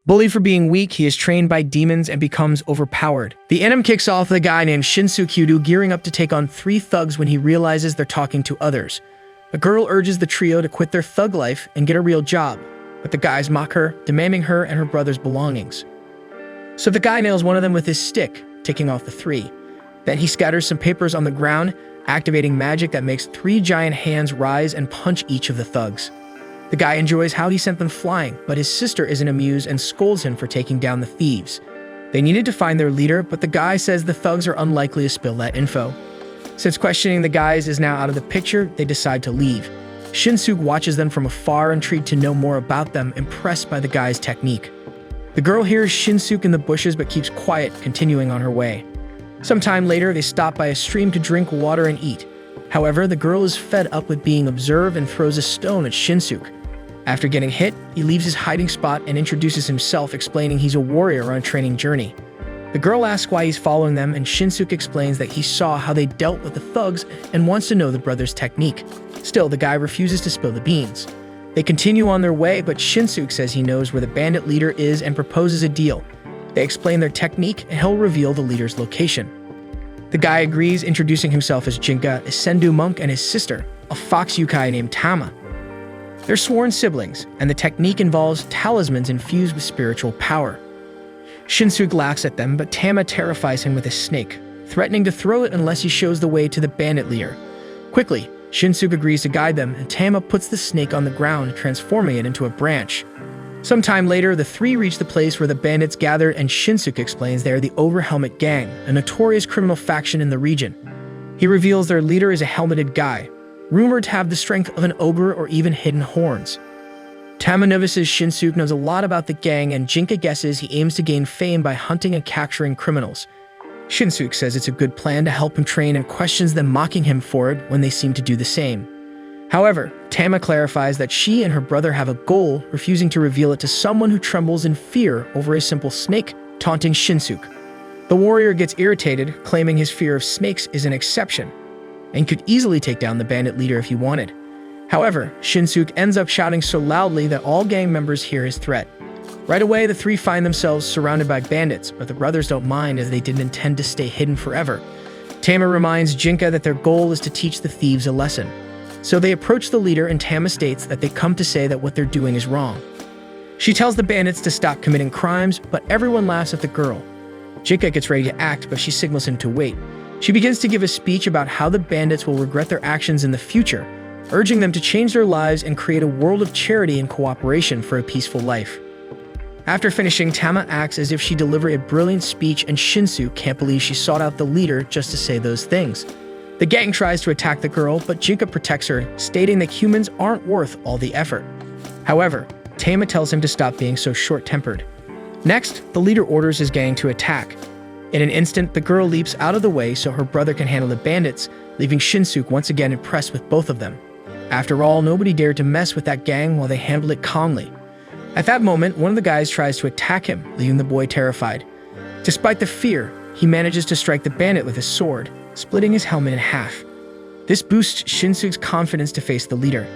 Bullied for being weak, he is trained by demons and becomes overpowered. The anime kicks off with a guy named Shinsuke Hyoudou gearing up to take on 3 thugs when he realizes they're talking to others. A girl urges the trio to quit their thug life and get a real job, but the guys mock her, demanding her and her brother's belongings. So the guy nails one of them with his stick, taking off the 3. Then he scatters some papers on the ground, activating magic that makes 3 giant hands rise and punch each of the thugs. The guy enjoys how he sent them flying, but his sister isn't amused and scolds him for taking down the thieves. They needed to find their leader, but the guy says the thugs are unlikely to spill that info. Since questioning the guys is now out of the picture, they decide to leave. Shinsuke watches them from afar, intrigued to know more about them, impressed by the guy's technique. The girl hears Shinsuke in the bushes but keeps quiet, continuing on her way. Sometime later, they stop by a stream to drink water and eat. However, the girl is fed up with being observed and throws a stone at Shinsuke. After getting hit, he leaves his hiding spot and introduces himself, explaining he's a warrior on a training journey. The girl asks why he's following them, and Shinsuke explains that he saw how they dealt with the thugs and wants to know the brother's technique. Still, the guy refuses to spill the beans. They continue on their way, but Shinsuke says he knows where the bandit leader is and proposes a deal. They explain their technique, and he'll reveal the leader's location. The guy agrees, introducing himself as Jinka, a Sendu monk, and his sister, a fox yokai named Tama. They're sworn siblings, and the technique involves talismans infused with spiritual power. Shinsuke laughs at them, but Tama terrifies him with a snake, threatening to throw it unless he shows the way to the bandit leader. Quickly, Shinsuke agrees to guide them, and Tama puts the snake on the ground, transforming it into a branch. Sometime later, the 3 reach the place where the bandits gathered, and Shinsuke explains they are the Overhelmet Gang, a notorious criminal faction in the region. He reveals their leader is a helmeted guy, rumored to have the strength of an ogre or even hidden horns. Tama notices Shinsuke knows a lot about the gang, and Jinka guesses he aims to gain fame by hunting and capturing criminals. Shinsuke says it's a good plan to help him train and questions them, mocking him for it when they seem to do the same. However, Tama clarifies that she and her brother have a goal, refusing to reveal it to someone who trembles in fear over a simple snake, taunting Shinsuke. The warrior gets irritated, claiming his fear of snakes is an exception, and could easily take down the bandit leader if he wanted. However, Shinsuke ends up shouting so loudly that all gang members hear his threat. Right away, the 3 find themselves surrounded by bandits, but the brothers don't mind as they didn't intend to stay hidden forever. Tama reminds Jinka that their goal is to teach the thieves a lesson. So they approach the leader, and Tama states that they come to say that what they're doing is wrong. She tells the bandits to stop committing crimes, but everyone laughs at the girl. Jinka gets ready to act, but she signals him to wait. She begins to give a speech about how the bandits will regret their actions in the future, urging them to change their lives and create a world of charity and cooperation for a peaceful life. After finishing, Tama acts as if she delivered a brilliant speech, and Shinsuke can't believe she sought out the leader just to say those things. The gang tries to attack the girl, but Jinka protects her, stating that humans aren't worth all the effort. However, Tama tells him to stop being so short-tempered. Next, the leader orders his gang to attack. In an instant, the girl leaps out of the way so her brother can handle the bandits, leaving Shinsuke once again impressed with both of them. After all, nobody dared to mess with that gang while they handled it calmly. At that moment, one of the guys tries to attack him, leaving the boy terrified. Despite the fear, he manages to strike the bandit with his sword, splitting his helmet in half. This boosts Shinsuke's confidence to face the leader.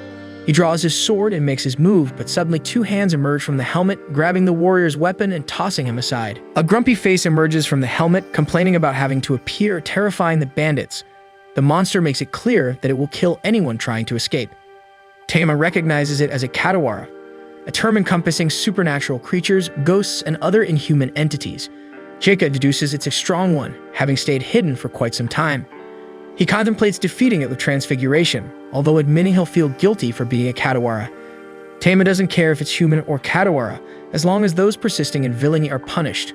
He draws his sword and makes his move, but suddenly 2 hands emerge from the helmet, grabbing the warrior's weapon and tossing him aside. A grumpy face emerges from the helmet, complaining about having to appear, terrifying the bandits. The monster makes it clear that it will kill anyone trying to escape. Tama recognizes it as a Katawara, a term encompassing supernatural creatures, ghosts, and other inhuman entities. Jinka deduces it's a strong one, having stayed hidden for quite some time. He contemplates defeating it with transfiguration, although admitting he'll feel guilty for being a Katawara. Tama doesn't care if it's human or Katawara, as long as those persisting in villainy are punished.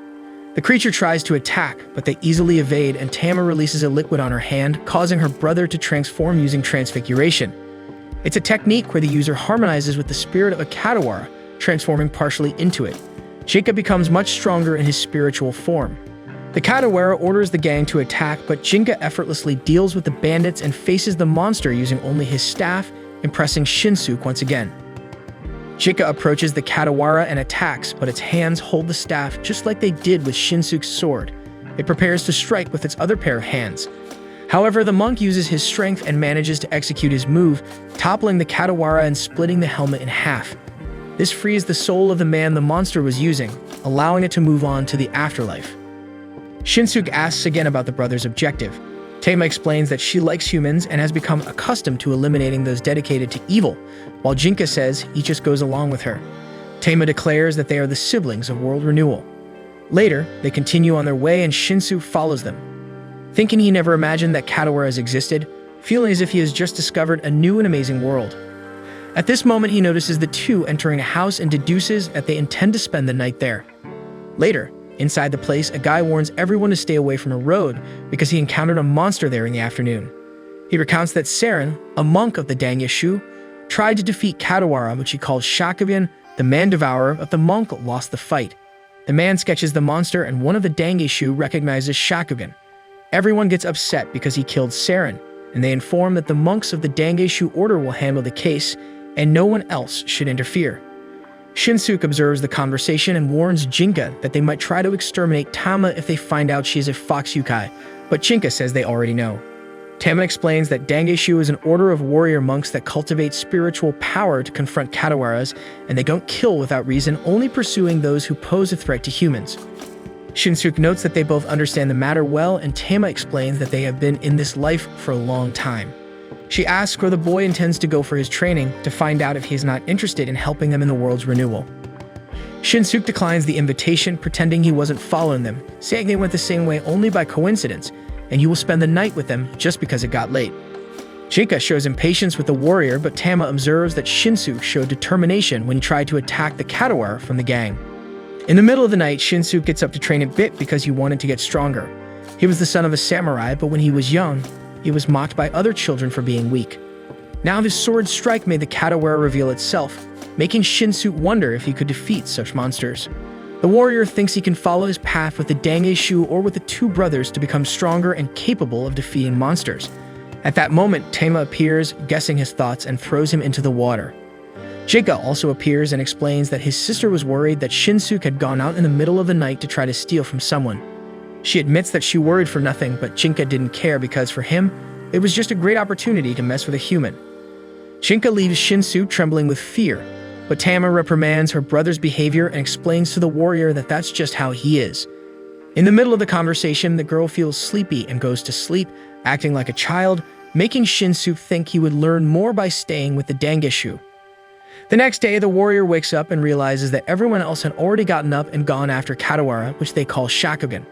The creature tries to attack, but they easily evade, and Tama releases a liquid on her hand, causing her brother to transform using transfiguration. It's a technique where the user harmonizes with the spirit of a Katawara, transforming partially into it. Jinka becomes much stronger in his spiritual form. The Katawara orders the gang to attack, but Jinka effortlessly deals with the bandits and faces the monster using only his staff, impressing Shinsuke once again. Jinka approaches the Katawara and attacks, but its hands hold the staff just like they did with Shinsuke's sword. It prepares to strike with its other pair of hands. However, the monk uses his strength and manages to execute his move, toppling the Katawara and splitting the helmet in half. This frees the soul of the man the monster was using, allowing it to move on to the afterlife. Shinsuke asks again about the brothers' objective. Tama explains that she likes humans and has become accustomed to eliminating those dedicated to evil, while Jinka says he just goes along with her. Tama declares that they are the siblings of world renewal. Later, they continue on their way and Shinsuke follows them. Thinking he never imagined that Kadawara has existed, feeling as if he has just discovered a new and amazing world. At this moment, he notices the two entering a house and deduces that they intend to spend the night there. Later, inside the place, a guy warns everyone to stay away from a road because he encountered a monster there in the afternoon. He recounts that Saren, a monk of the Dangyashu, tried to defeat Kadawara, which he called Shakugan, the man-devourer, but the monk lost the fight. The man sketches the monster and one of the Dangyashu recognizes Shakugan. Everyone gets upset because he killed Saren, and they inform that the monks of the Dangyashu order will handle the case and no one else should interfere. Shinsuke observes the conversation and warns Jinka that they might try to exterminate Tama if they find out she is a fox yokai, but Jinka says they already know. Tama explains that Dangyashu is an order of warrior monks that cultivate spiritual power to confront Kadawaras, and they don't kill without reason, only pursuing those who pose a threat to humans. Shinsuke notes that they both understand the matter well, and Tama explains that they have been in this life for a long time. She asks where the boy intends to go for his training to find out if he is not interested in helping them in the world's renewal. Shinsuke declines the invitation, pretending he wasn't following them, saying they went the same way only by coincidence, and he will spend the night with them just because it got late. Jinka shows impatience with the warrior, but Tama observes that Shinsuke showed determination when he tried to attack the Kadawara from the gang. In the middle of the night, Shinsuke gets up to train a bit because he wanted to get stronger. He was the son of a samurai, but when he was young, he was mocked by other children for being weak. Now this sword strike made the Kadawara reveal itself, making Shinsuke wonder if he could defeat such monsters. The warrior thinks he can follow his path with the Dangyashu or with the two brothers to become stronger and capable of defeating monsters. At that moment, Tama appears, guessing his thoughts, and throws him into the water. Jinka also appears and explains that his sister was worried that Shinsuke had gone out in the middle of the night to try to steal from someone. She admits that she worried for nothing, but Jinka didn't care because for him, it was just a great opportunity to mess with a human. Jinka leaves Shinsuke trembling with fear, but Tama reprimands her brother's behavior and explains to the warrior that that's just how he is. In the middle of the conversation, the girl feels sleepy and goes to sleep, acting like a child, making Shinsuke think he would learn more by staying with the Dangyashu. The next day, the warrior wakes up and realizes that everyone else had already gotten up and gone after Kadawara, which they call Shakugan.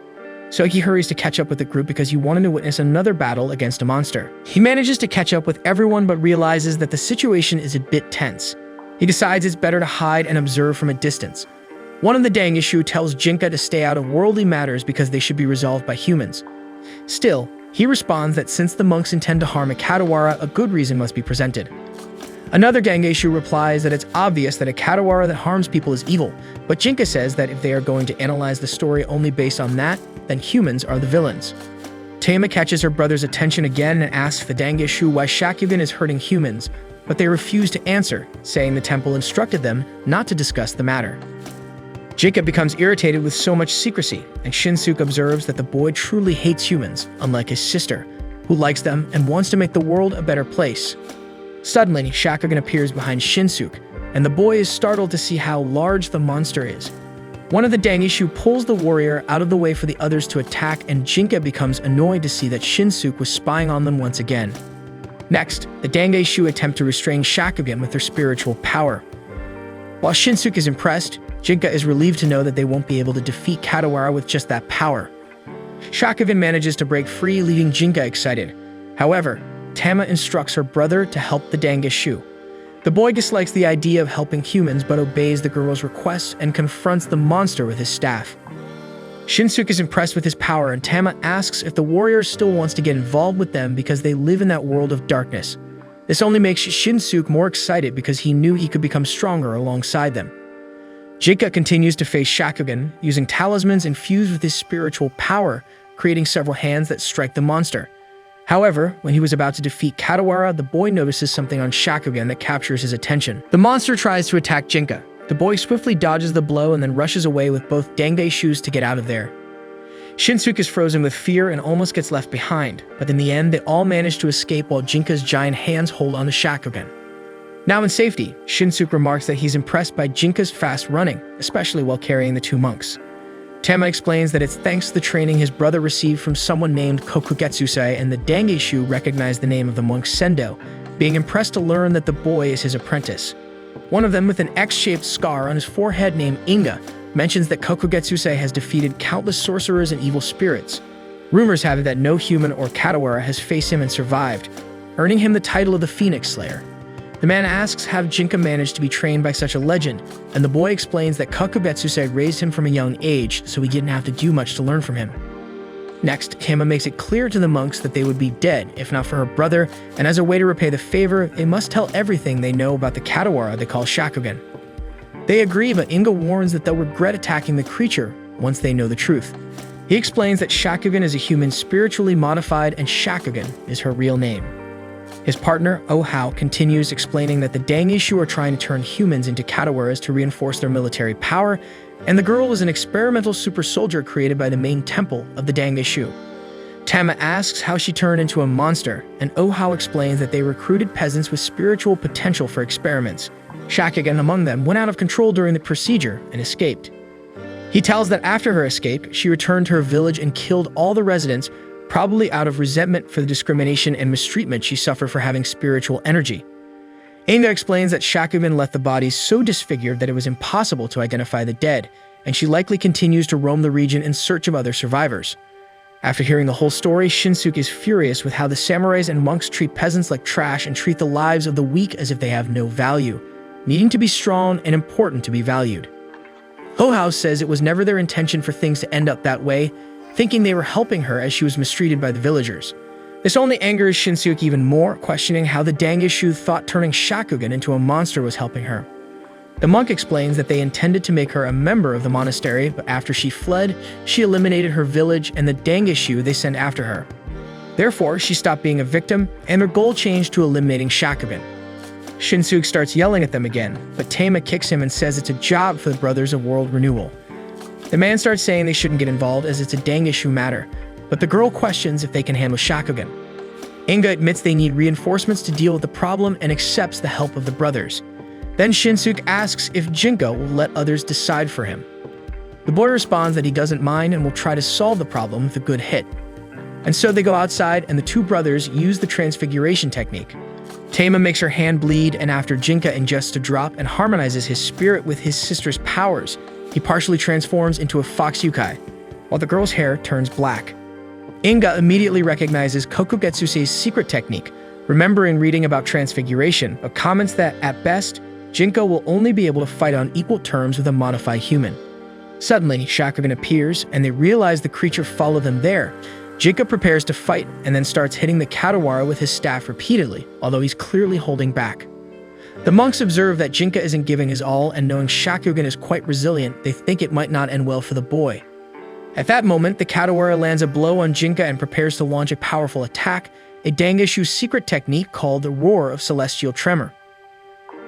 So he hurries to catch up with the group because he wanted to witness another battle against a monster. He manages to catch up with everyone but realizes that the situation is a bit tense. He decides it's better to hide and observe from a distance. One of the Dangyashu tells Jinka to stay out of worldly matters because they should be resolved by humans. Still, he responds that since the monks intend to harm a Kadawara, a good reason must be presented. Another Dangyashu replies that it's obvious that a Kadawara that harms people is evil, but Jinka says that if they are going to analyze the story only based on that, then humans are the villains. Tama catches her brother's attention again and asks the Dangyashu why Shakugan is hurting humans, but they refuse to answer, saying the temple instructed them not to discuss the matter. Jinka becomes irritated with so much secrecy, and Shinsuke observes that the boy truly hates humans, unlike his sister, who likes them and wants to make the world a better place. Suddenly, Shakugan appears behind Shinsuke, and the boy is startled to see how large the monster is. One of the Dangyashu pulls the warrior out of the way for the others to attack, and Jinka becomes annoyed to see that Shinsuke was spying on them once again. Next, the Dangyashu attempt to restrain Shakugan with their spiritual power. While Shinsuke is impressed, Jinka is relieved to know that they won't be able to defeat Kadawara with just that power. Shakugan manages to break free, leaving Jinka excited. However, Tama instructs her brother to help the Dangyashu. The boy dislikes the idea of helping humans but obeys the girl's requests and confronts the monster with his staff. Shinsuke is impressed with his power, and Tama asks if the warrior still wants to get involved with them because they live in that world of darkness. This only makes Shinsuke more excited because he knew he could become stronger alongside them. Jinka continues to face Shakugan, using talismans infused with his spiritual power, creating several hands that strike the monster. However, when he was about to defeat Kadawara, the boy notices something on Shakugan that captures his attention. The monster tries to attack Jinka. The boy swiftly dodges the blow and then rushes away with both Dangyashus to get out of there. Shinsuke is frozen with fear and almost gets left behind, but in the end, they all manage to escape while Jinka's giant hands hold on to Shakugan. Now in safety, Shinsuke remarks that he's impressed by Jinka's fast running, especially while carrying the two monks. Tama explains that it's thanks to the training his brother received from someone named Kokugetsusei, and the Dangeshu recognized the name of the monk Sendo, being impressed to learn that the boy is his apprentice. One of them, with an X-shaped scar on his forehead named Inga, mentions that Kokugetsusei has defeated countless sorcerers and evil spirits. Rumors have it that no human or Katawara has faced him and survived, earning him the title of the Phoenix Slayer. The man asks how Jinka managed to be trained by such a legend, and the boy explains that Kokugetsusei raised him from a young age, so he didn't have to do much to learn from him. Next, Tama makes it clear to the monks that they would be dead if not for her brother, and as a way to repay the favor, they must tell everything they know about the Katawara they call Shakugan. They agree, but Inga warns that they'll regret attacking the creature once they know the truth. He explains that Shakugan is a human spiritually modified and Shakugan is her real name. His partner, Ohao, continues explaining that the Dangeshu are trying to turn humans into Katawaras to reinforce their military power, and the girl was an experimental super soldier created by the main temple of the Dangeshu. Tama asks how she turned into a monster, and Ohao explains that they recruited peasants with spiritual potential for experiments. Shakugan among them went out of control during the procedure and escaped. He tells that after her escape, she returned to her village and killed all the residents, probably out of resentment for the discrimination and mistreatment she suffered for having spiritual energy. Inga explains that Shakugan left the bodies so disfigured that it was impossible to identify the dead, and she likely continues to roam the region in search of other survivors. After hearing the whole story, Shinsuke is furious with how the samurais and monks treat peasants like trash and treat the lives of the weak as if they have no value, needing to be strong and important to be valued. Ohao says it was never their intention for things to end up that way, thinking they were helping her as she was mistreated by the villagers. This only angers Shinsuke even more, questioning how the Dangeshu thought turning Shakugan into a monster was helping her. The monk explains that they intended to make her a member of the monastery, but after she fled, she eliminated her village and the Dangeshu they sent after her. Therefore, she stopped being a victim, and their goal changed to eliminating Shakugan. Shinsuke starts yelling at them again, but Tama kicks him and says it's a job for the Brothers of World Renewal. The man starts saying they shouldn't get involved as it's a Dangeshu matter, but the girl questions if they can handle Shakugan. Inga admits they need reinforcements to deal with the problem and accepts the help of the brothers. Then Shinsuke asks if Jinka will let others decide for him. The boy responds that he doesn't mind and will try to solve the problem with a good hit. And so they go outside and the two brothers use the transfiguration technique. Tama makes her hand bleed, and after Jinka ingests a drop and harmonizes his spirit with his sister's powers, he partially transforms into a fox yukai, while the girl's hair turns black. Inga immediately recognizes Kokugetsusei's secret technique, remembering reading about transfiguration, but comments that, at best, Jinka will only be able to fight on equal terms with a modified human. Suddenly, Shakugan appears, and they realize the creature followed them there. Jinka prepares to fight, and then starts hitting the Katawara with his staff repeatedly, although he's clearly holding back. The monks observe that Jinka isn't giving his all, and knowing Shakugan is quite resilient, they think it might not end well for the boy. At that moment, the Katawara lands a blow on Jinka and prepares to launch a powerful attack, a Dangeshu secret technique called the Roar of Celestial Tremor.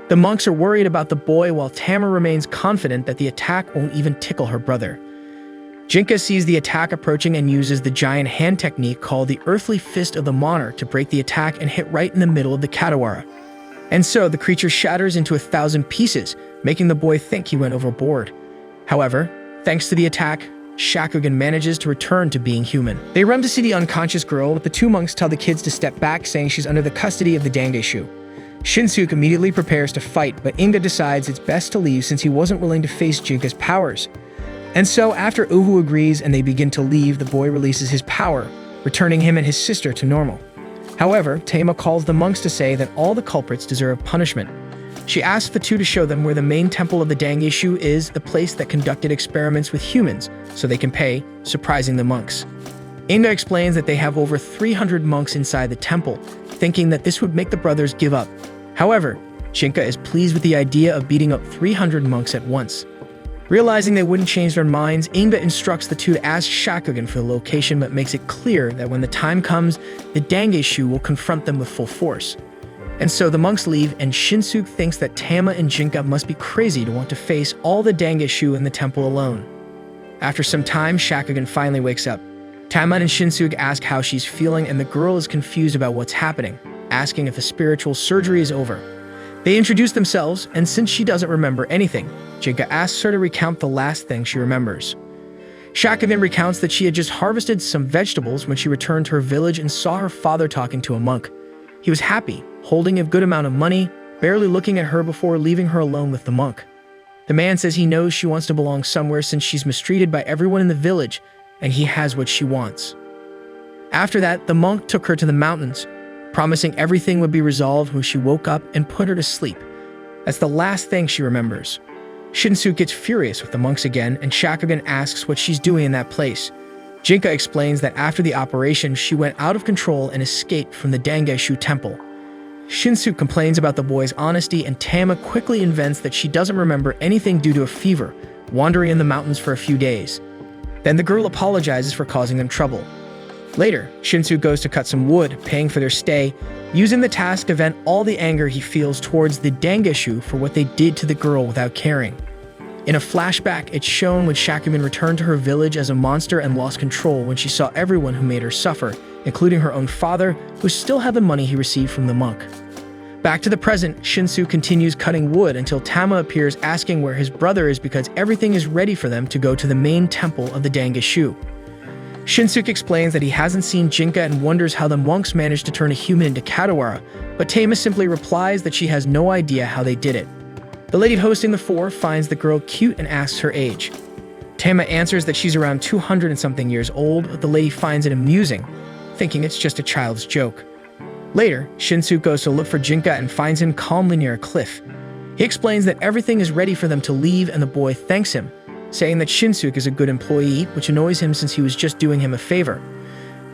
The monks are worried about the boy, while Tama remains confident that the attack won't even tickle her brother. Jinka sees the attack approaching and uses the giant hand technique called the Earthly Fist of the Monarch to break the attack and hit right in the middle of the Katawara. And so the creature shatters into 1,000 pieces, making the boy think he went overboard. However, thanks to the attack, Shakugan manages to return to being human. They run to see the unconscious girl, but the two monks tell the kids to step back, saying she's under the custody of the Dangeshu. Shinsuke immediately prepares to fight, but Inga decides it's best to leave since he wasn't willing to face Jinka's powers. And so, after Uhu agrees and they begin to leave, the boy releases his power, returning him and his sister to normal. However, Tama calls the monks to say that all the culprits deserve punishment. She asks the two to show them where the main temple of the Dangeshu is, the place that conducted experiments with humans, so they can pay, surprising the monks. Inga explains that they have over 300 monks inside the temple, thinking that this would make the brothers give up. However, Jinka is pleased with the idea of beating up 300 monks at once. Realizing they wouldn't change their minds, Inga instructs the two to ask Shakugan for the location, but makes it clear that when the time comes, the Dangeshu will confront them with full force. And so the monks leave, and Shinsuke thinks that Tama and Jinka must be crazy to want to face all the Dangeshu in the temple alone. After some time, Shakugan finally wakes up. Tama and Shinsuke ask how she's feeling, and the girl is confused about what's happening, asking if the spiritual surgery is over. They introduce themselves, and since she doesn't remember anything, Jinka asks her to recount the last thing she remembers. Shakugan recounts that she had just harvested some vegetables when she returned to her village and saw her father talking to a monk. He was happy, holding a good amount of money, barely looking at her before leaving her alone with the monk. The man says he knows she wants to belong somewhere since she's mistreated by everyone in the village, and he has what she wants. After that, the monk took her to the mountains, promising everything would be resolved when she woke up and put her to sleep. That's the last thing she remembers. Shinsuke gets furious with the monks again, and Shakugan asks what she's doing in that place. Jinka explains that after the operation, she went out of control and escaped from the Dangeshu temple. Shinsuke complains about the boy's honesty, and Tama quickly invents that she doesn't remember anything due to a fever, wandering in the mountains for a few days. Then the girl apologizes for causing them trouble. Later, Shinsuke goes to cut some wood, paying for their stay, using the task to vent all the anger he feels towards the Dangeshu for what they did to the girl without caring. In a flashback, it's shown when Shakugan returned to her village as a monster and lost control when she saw everyone who made her suffer, including her own father, who still had the money he received from the monk. Back to the present, Shinsuke continues cutting wood until Tama appears asking where his brother is because everything is ready for them to go to the main temple of the Dangeshu. Shinsuke explains that he hasn't seen Jinka and wonders how the monks managed to turn a human into Katawara, but Tama simply replies that she has no idea how they did it. The lady hosting the four finds the girl cute and asks her age. Tama answers that she's around 200 and something years old, but the lady finds it amusing, thinking it's just a child's joke. Later, Shinsuke goes to look for Jinka and finds him calmly near a cliff. He explains that everything is ready for them to leave, and the boy thanks him, saying that Shinsuke is a good employee, which annoys him since he was just doing him a favor.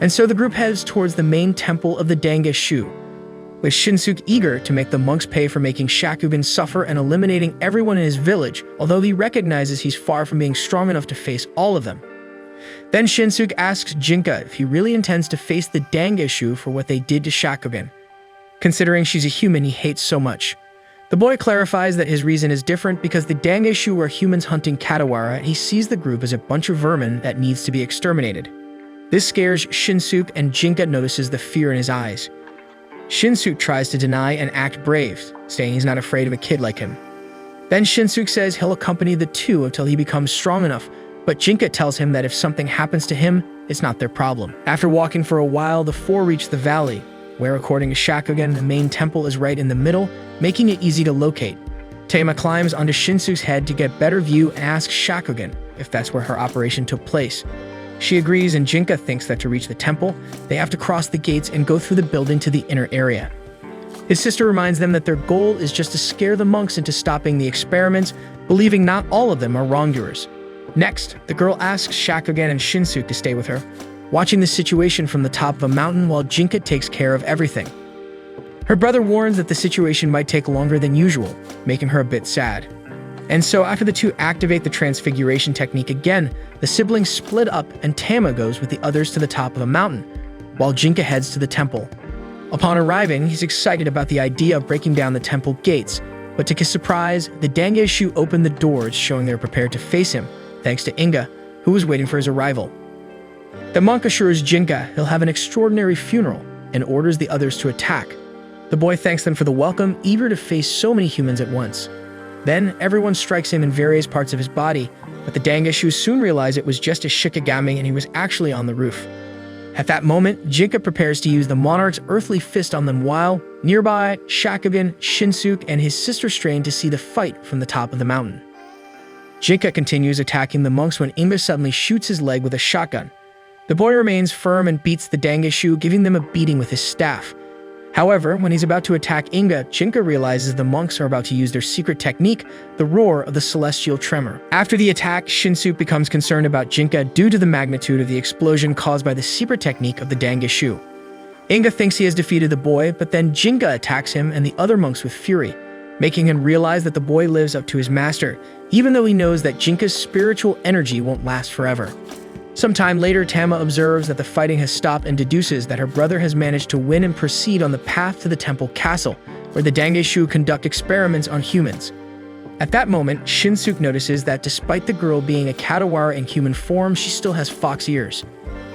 And so the group heads towards the main temple of the Dangeshu, with Shinsuke eager to make the monks pay for making Shakugan suffer and eliminating everyone in his village, although he recognizes he's far from being strong enough to face all of them. Then Shinsuke asks Jinka if he really intends to face the Dangeshu for what they did to Shakugan, considering she's a human he hates so much. The boy clarifies that his reason is different because the Dangeshu are humans hunting Katawara, and he sees the group as a bunch of vermin that needs to be exterminated. This scares Shinsuke, and Jinka notices the fear in his eyes. Shinsuke tries to deny and act brave, saying he's not afraid of a kid like him. Then Shinsuke says he'll accompany the two until he becomes strong enough, but Jinka tells him that if something happens to him, it's not their problem. After walking for a while, the four reach the valley, where according to Shakugan, the main temple is right in the middle, making it easy to locate. Tama climbs onto Shinsuke's head to get better view and asks Shakugan if that's where her operation took place. She agrees, and Jinka thinks that to reach the temple, they have to cross the gates and go through the building to the inner area. His sister reminds them that their goal is just to scare the monks into stopping the experiments, believing not all of them are wrongdoers. Next, the girl asks Shakugan and Shinsuke to stay with her, watching the situation from the top of a mountain while Jinka takes care of everything. Her brother warns that the situation might take longer than usual, making her a bit sad. And so after the two activate the transfiguration technique again, the siblings split up and Tama goes with the others to the top of a mountain, while Jinka heads to the temple. Upon arriving, he's excited about the idea of breaking down the temple gates, but to his surprise, the Dangeshu open the doors, showing they're prepared to face him, thanks to Inga, who was waiting for his arrival. The monk assures Jinka he'll have an extraordinary funeral and orders the others to attack. The boy thanks them for the welcome, eager to face so many humans at once. Then, everyone strikes him in various parts of his body, but the Dangeshu soon realize it was just a shikigami and he was actually on the roof. At that moment, Jinka prepares to use the monarch's earthly fist on them while, nearby, Shakugan, Shinsuke, and his sister strain to see the fight from the top of the mountain. Jinka continues attacking the monks when Inga suddenly shoots his leg with a shotgun. The boy remains firm and beats the Dangeshu, giving them a beating with his staff. However, when he's about to attack Inga, Jinka realizes the monks are about to use their secret technique, the roar of the celestial tremor. After the attack, Shinsuke becomes concerned about Jinka due to the magnitude of the explosion caused by the secret technique of the Dangeshu. Inga thinks he has defeated the boy, but then Jinka attacks him and the other monks with fury, making him realize that the boy lives up to his master, even though he knows that Jinka's spiritual energy won't last forever. Sometime later, Tama observes that the fighting has stopped and deduces that her brother has managed to win and proceed on the path to the temple castle, where the Dangeshu conduct experiments on humans. At that moment, Shinsuke notices that despite the girl being a Katawara in human form, she still has fox ears.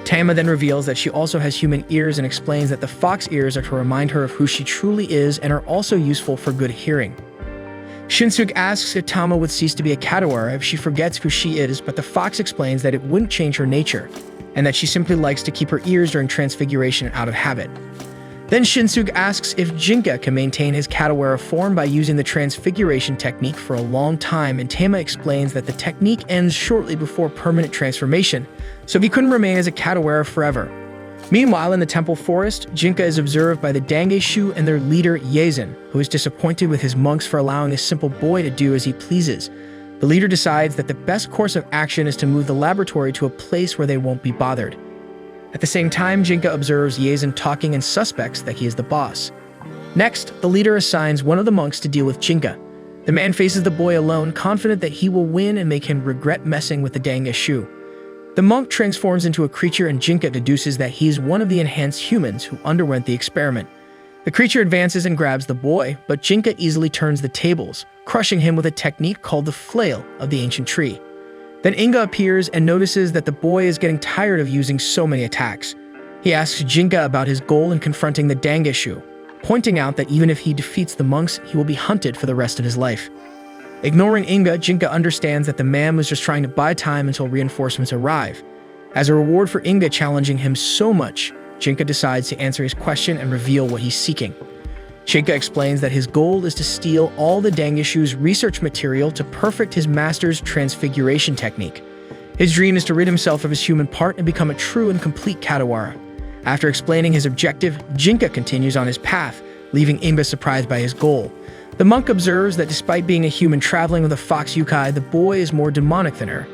Tama then reveals that she also has human ears and explains that the fox ears are to remind her of who she truly is and are also useful for good hearing. Shinsuke asks if Tama would cease to be a Kadawara if she forgets who she is, but the fox explains that it wouldn't change her nature, and that she simply likes to keep her ears during transfiguration out of habit. Then Shinsuke asks if Jinka can maintain his Kadawara form by using the transfiguration technique for a long time, and Tama explains that the technique ends shortly before permanent transformation, so he couldn't remain as a Kadawara forever. Meanwhile, in the temple forest, Jinka is observed by the Dangeshu and their leader Yazen, who is disappointed with his monks for allowing a simple boy to do as he pleases. The leader decides that the best course of action is to move the laboratory to a place where they won't be bothered. At the same time, Jinka observes Yazen talking and suspects that he is the boss. Next, the leader assigns one of the monks to deal with Jinka. The man faces the boy alone, confident that he will win and make him regret messing with the Dangeshu. The monk transforms into a creature and Jinka deduces that he is one of the enhanced humans who underwent the experiment. The creature advances and grabs the boy, but Jinka easily turns the tables, crushing him with a technique called the flail of the ancient tree. Then Inga appears and notices that the boy is getting tired of using so many attacks. He asks Jinka about his goal in confronting the Dangeshu, pointing out that even if he defeats the monks, he will be hunted for the rest of his life. Ignoring Inga, Jinka understands that the man was just trying to buy time until reinforcements arrive. As a reward for Inga challenging him so much, Jinka decides to answer his question and reveal what he's seeking. Jinka explains that his goal is to steal all the Dangeshu's research material to perfect his master's transfiguration technique. His dream is to rid himself of his human part and become a true and complete Kadawara. After explaining his objective, Jinka continues on his path, leaving Inga surprised by his goal. The monk observes that despite being a human traveling with a fox yukai, the boy is more demonic than her.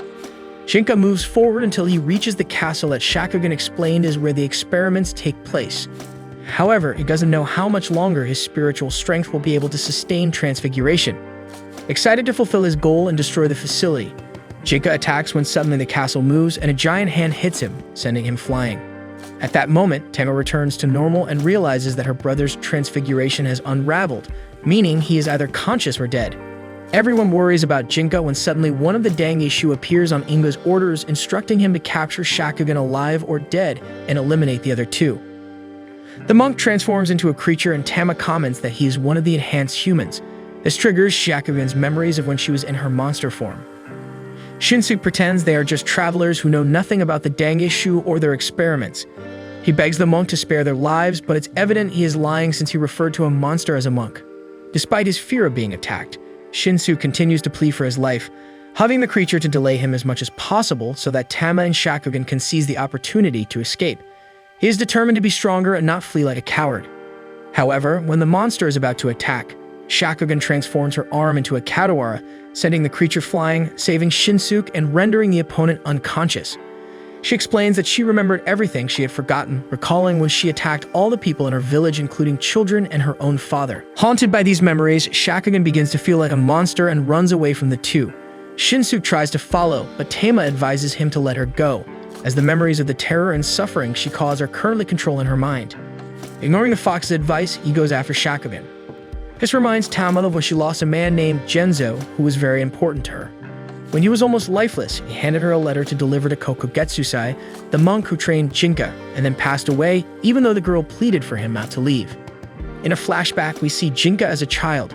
Jinka moves forward until he reaches the castle that Shakugan explained is where the experiments take place. However, he doesn't know how much longer his spiritual strength will be able to sustain transfiguration. Excited to fulfill his goal and destroy the facility, Jinka attacks when suddenly the castle moves and a giant hand hits him, sending him flying. At that moment, Tama returns to normal and realizes that her brother's transfiguration has unraveled, meaning he is either conscious or dead. Everyone worries about Jinka when suddenly one of the Dangeshu appears on Inga's orders, instructing him to capture Shakugan alive or dead and eliminate the other two. The monk transforms into a creature and Tama comments that he is one of the enhanced humans. This triggers Shakugan's memories of when she was in her monster form. Shinsuke pretends they are just travelers who know nothing about the Dangeshu or their experiments. He begs the monk to spare their lives, but it's evident he is lying since he referred to a monster as a monk. Despite his fear of being attacked, Shinsuke continues to plead for his life, hugging the creature to delay him as much as possible so that Tama and Shakugan can seize the opportunity to escape. He is determined to be stronger and not flee like a coward. However, when the monster is about to attack, Shakugan transforms her arm into a Kadawara, sending the creature flying, saving Shinsuke and rendering the opponent unconscious. She explains that she remembered everything she had forgotten, recalling when she attacked all the people in her village, including children and her own father. Haunted by these memories, Shakugan begins to feel like a monster and runs away from the two. Shinsuke tries to follow, but Tama advises him to let her go, as the memories of the terror and suffering she caused are currently controlling her mind. Ignoring the fox's advice, he goes after Shakugan. This reminds Tama of when she lost a man named Genzo, who was very important to her. When he was almost lifeless, he handed her a letter to deliver to Kokogetsusai, the monk who trained Jinka, and then passed away, even though the girl pleaded for him not to leave. In a flashback, we see Jinka as a child.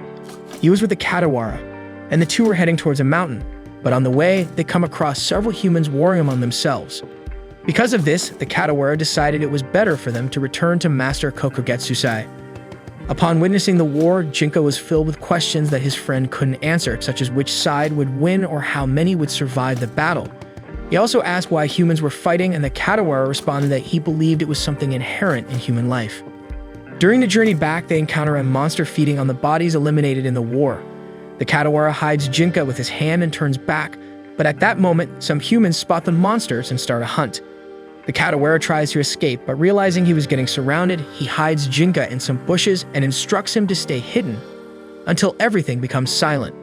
He was with the Kadawara, and the two were heading towards a mountain, but on the way, they come across several humans warring among themselves. Because of this, the Kadawara decided it was better for them to return to Master Kokogetsusai. Upon witnessing the war, Jinka was filled with questions that his friend couldn't answer, such as which side would win or how many would survive the battle. He also asked why humans were fighting, and the Kadawara responded that he believed it was something inherent in human life. During the journey back, they encounter a monster feeding on the bodies eliminated in the war. The Kadawara hides Jinka with his hand and turns back, but at that moment, some humans spot the monsters and start a hunt. The Kadawara tries to escape, but realizing he was getting surrounded, he hides Jinka in some bushes and instructs him to stay hidden until everything becomes silent.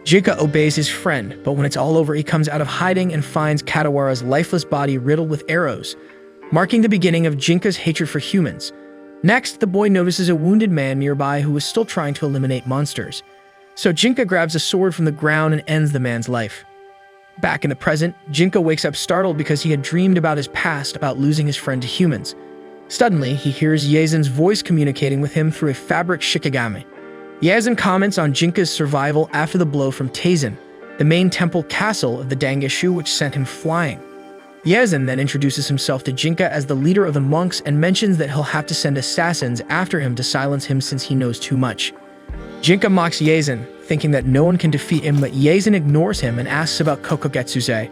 Jinka obeys his friend, but when it's all over, he comes out of hiding and finds Kadawara's lifeless body riddled with arrows, marking the beginning of Jinka's hatred for humans. Next, the boy notices a wounded man nearby who is still trying to eliminate monsters. So Jinka grabs a sword from the ground and ends the man's life. Back in the present, Jinka wakes up startled because he had dreamed about his past about losing his friend to humans. Suddenly, he hears Yazen's voice communicating with him through a fabric shikigami. Yazen comments on Jinka's survival after the blow from Taisen, the main temple castle of the Dangishu, which sent him flying. Yazen then introduces himself to Jinka as the leader of the monks and mentions that he'll have to send assassins after him to silence him since he knows too much. Jinka mocks Yazen, thinking that no one can defeat him, but Yazen ignores him and asks about Kokugetsuse.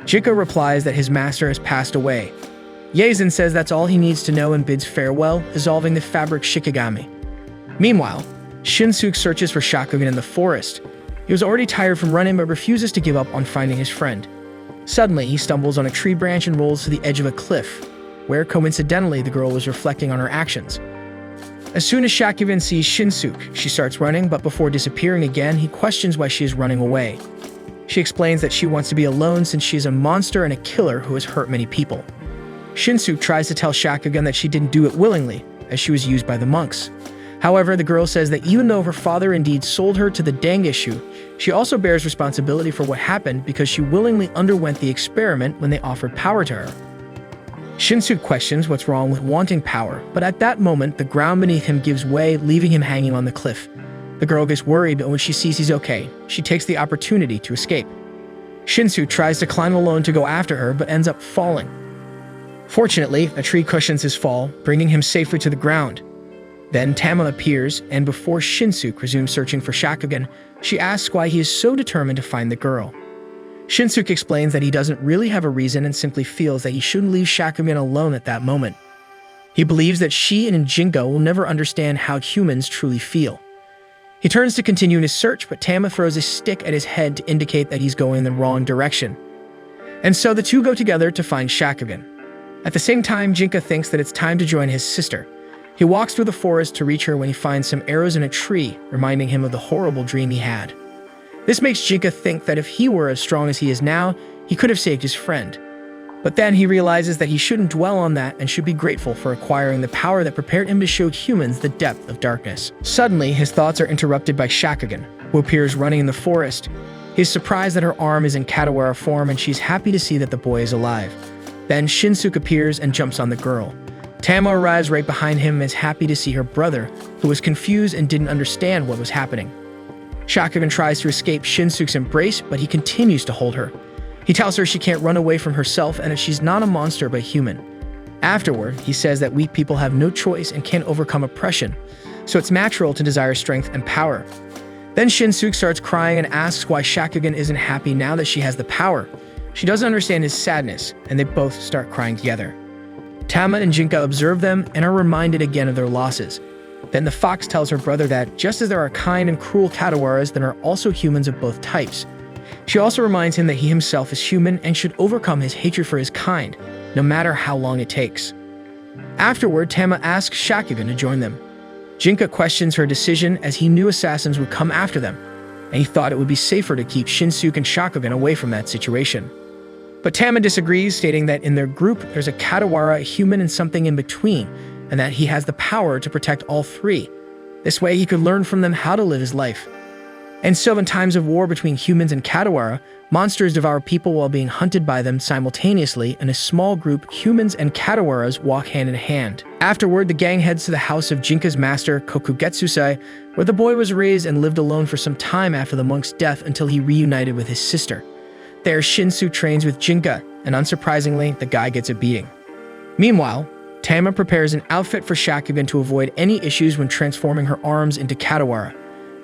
Jinka replies that his master has passed away. Yazen says that's all he needs to know and bids farewell, dissolving the fabric shikigami. Meanwhile, Shinsuke searches for Shakugan in the forest. He was already tired from running but refuses to give up on finding his friend. Suddenly, he stumbles on a tree branch and rolls to the edge of a cliff, where coincidentally the girl was reflecting on her actions. As soon as Shakugan sees Shinsuke, she starts running, but before disappearing again, he questions why she is running away. She explains that she wants to be alone since she is a monster and a killer who has hurt many people. Shinsuke tries to tell Shakugan that she didn't do it willingly, as she was used by the monks. However, the girl says that even though her father indeed sold her to the Dangishu, she also bears responsibility for what happened because she willingly underwent the experiment when they offered power to her. Shinsuke questions what's wrong with wanting power, but at that moment, the ground beneath him gives way, leaving him hanging on the cliff. The girl gets worried, but when she sees he's okay, she takes the opportunity to escape. Shinsuke tries to climb alone to go after her, but ends up falling. Fortunately, a tree cushions his fall, bringing him safely to the ground. Then Tama appears, and before Shinsuke resumes searching for Shakugan, she asks why he is so determined to find the girl. Shinsuke explains that he doesn't really have a reason and simply feels that he shouldn't leave Shakugan alone at that moment. He believes that she and Jinka will never understand how humans truly feel. He turns to continue his search, but Tama throws a stick at his head to indicate that he's going in the wrong direction. And so the two go together to find Shakugan. At the same time, Jinka thinks that it's time to join his sister. He walks through the forest to reach her when he finds some arrows in a tree, reminding him of the horrible dream he had. This makes Jinka think that if he were as strong as he is now, he could have saved his friend. But then he realizes that he shouldn't dwell on that and should be grateful for acquiring the power that prepared him to show humans the depth of darkness. Suddenly, his thoughts are interrupted by Shakugan, who appears running in the forest. He's surprised that her arm is in Katawara form and she's happy to see that the boy is alive. Then Shinsuke appears and jumps on the girl. Tama arrives right behind him and is happy to see her brother, who was confused and didn't understand what was happening. Shakugan tries to escape Shinsuke's embrace, but he continues to hold her. He tells her she can't run away from herself and that she's not a monster but human. Afterward, he says that weak people have no choice and can't overcome oppression, so it's natural to desire strength and power. Then Shinsuke starts crying and asks why Shakugan isn't happy now that she has the power. She doesn't understand his sadness, and they both start crying together. Tama and Jinka observe them and are reminded again of their losses. Then the fox tells her brother that just as there are kind and cruel Katawaras, there are also humans of both types. She also reminds him that he himself is human and should overcome his hatred for his kind, no matter how long it takes. Afterward, Tama asks Shakugan to join them. Jinka questions her decision as he knew assassins would come after them, and he thought it would be safer to keep Shinsuke and Shakugan away from that situation. But Tama disagrees, stating that in their group there's a Katawara, a human, and something in between, and that he has the power to protect all three. This way he could learn from them how to live his life. And so in times of war between humans and Katawara, monsters devour people while being hunted by them simultaneously. In a small group, humans and Katawaras walk hand in hand. Afterward, the gang heads to the house of Jinka's master, Kokugetsuse, where the boy was raised and lived alone for some time after the monk's death until he reunited with his sister. There, Shinsuke trains with Jinka, and unsurprisingly, the guy gets a beating. Meanwhile, Tama prepares an outfit for Shakugan to avoid any issues when transforming her arms into Katawara.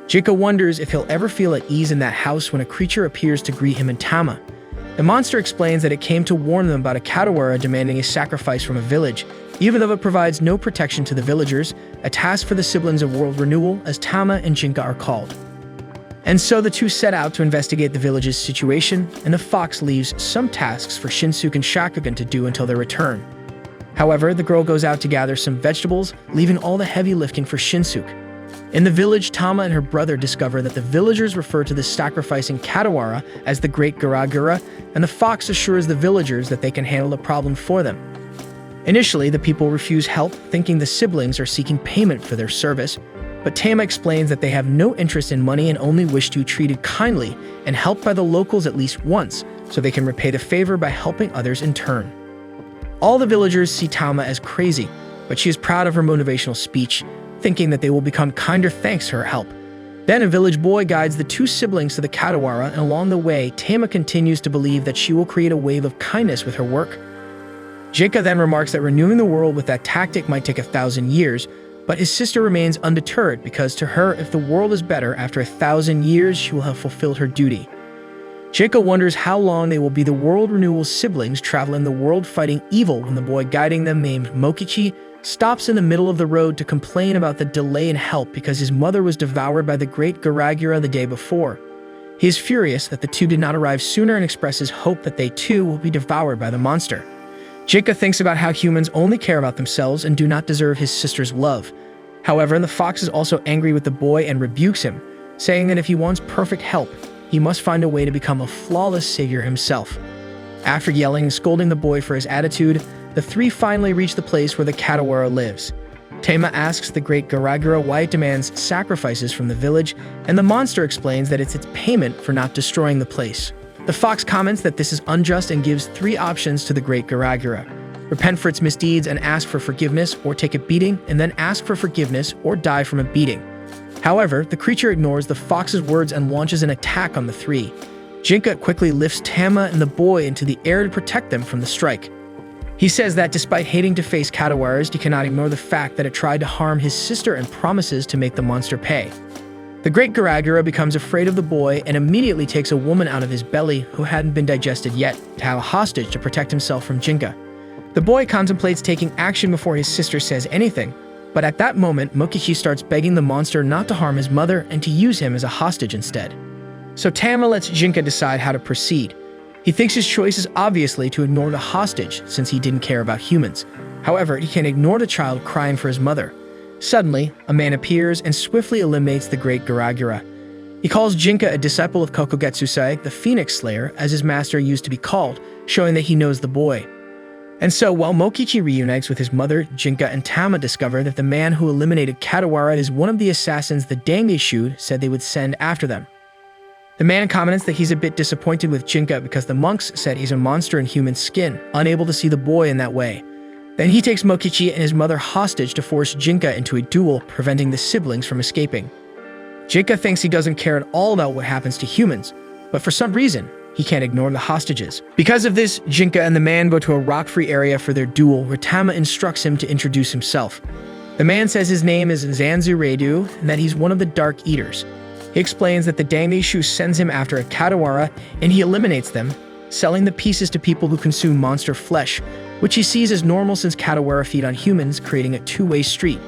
Jinka wonders if he'll ever feel at ease in that house when a creature appears to greet him and Tama. The monster explains that it came to warn them about a Katawara demanding a sacrifice from a village, even though it provides no protection to the villagers, a task for the siblings of World Renewal, as Tama and Jinka are called. And so the two set out to investigate the village's situation, and the fox leaves some tasks for Shinsuke and Shakugan to do until their return. However, the girl goes out to gather some vegetables, leaving all the heavy lifting for Shinsuke. In the village, Tama and her brother discover that the villagers refer to the sacrificing Katawara as the Great Garagura, and the fox assures the villagers that they can handle the problem for them. Initially, the people refuse help, thinking the siblings are seeking payment for their service, but Tama explains that they have no interest in money and only wish to be treated kindly and helped by the locals at least once, so they can repay the favor by helping others in turn. All the villagers see Tama as crazy, but she is proud of her motivational speech, thinking that they will become kinder thanks to her help. Then a village boy guides the two siblings to the Katawara, and along the way, Tama continues to believe that she will create a wave of kindness with her work. Jinka then remarks that renewing the world with that tactic might take 1,000 years, but his sister remains undeterred because to her, if the world is better after 1,000 years, she will have fulfilled her duty. Jinka wonders how long they will be the world renewal siblings traveling the world fighting evil when the boy guiding them named Mokichi stops in the middle of the road to complain about the delay in help because his mother was devoured by the great Garagura the day before. He is furious that the two did not arrive sooner and expresses hope that they too will be devoured by the monster. Jinka thinks about how humans only care about themselves and do not deserve his sister's love. However, the fox is also angry with the boy and rebukes him, saying that if he wants perfect help, he must find a way to become a flawless savior himself. After yelling and scolding the boy for his attitude, the three finally reach the place where the Katawara lives. Tama asks the great Garagura why it demands sacrifices from the village, and the monster explains that it's its payment for not destroying the place. The fox comments that this is unjust and gives 3 options to the great Garagura: repent for its misdeeds and ask for forgiveness, or take a beating and then ask for forgiveness or die from a beating. However, the creature ignores the fox's words and launches an attack on the 3. Jinka quickly lifts Tama and the boy into the air to protect them from the strike. He says that despite hating to face Katawaras, he cannot ignore the fact that it tried to harm his sister and promises to make the monster pay. The great Garagura becomes afraid of the boy and immediately takes a woman out of his belly who hadn't been digested yet to have a hostage to protect himself from Jinka. The boy contemplates taking action before his sister says anything, but at that moment, Mokichi starts begging the monster not to harm his mother and to use him as a hostage instead. So Tama lets Jinka decide how to proceed. He thinks his choice is obviously to ignore the hostage since he didn't care about humans. However, he can ignore the child crying for his mother. Suddenly, a man appears and swiftly eliminates the great Garagura. He calls Jinka a disciple of Kokogetsusai, the Phoenix Slayer, as his master used to be called, showing that he knows the boy. And so, while Mokichi reunites with his mother, Jinka and Tama discover that the man who eliminated Katawara is one of the assassins the Dangeshu said they would send after them. The man comments that he's a bit disappointed with Jinka because the monks said he's a monster in human skin, unable to see the boy in that way. Then he takes Mokichi and his mother hostage to force Jinka into a duel, preventing the siblings from escaping. Jinka thinks he doesn't care at all about what happens to humans, but for some reason, he can't ignore the hostages. Because of this, Jinka and the man go to a rock-free area for their duel, where Tama instructs him to introduce himself. The man says his name is Zanzu Reidu and that he's one of the Dark Eaters. He explains that the Dangeshu sends him after a Katawara and he eliminates them, selling the pieces to people who consume monster flesh, which he sees as normal since Katawara feed on humans, creating a two-way street.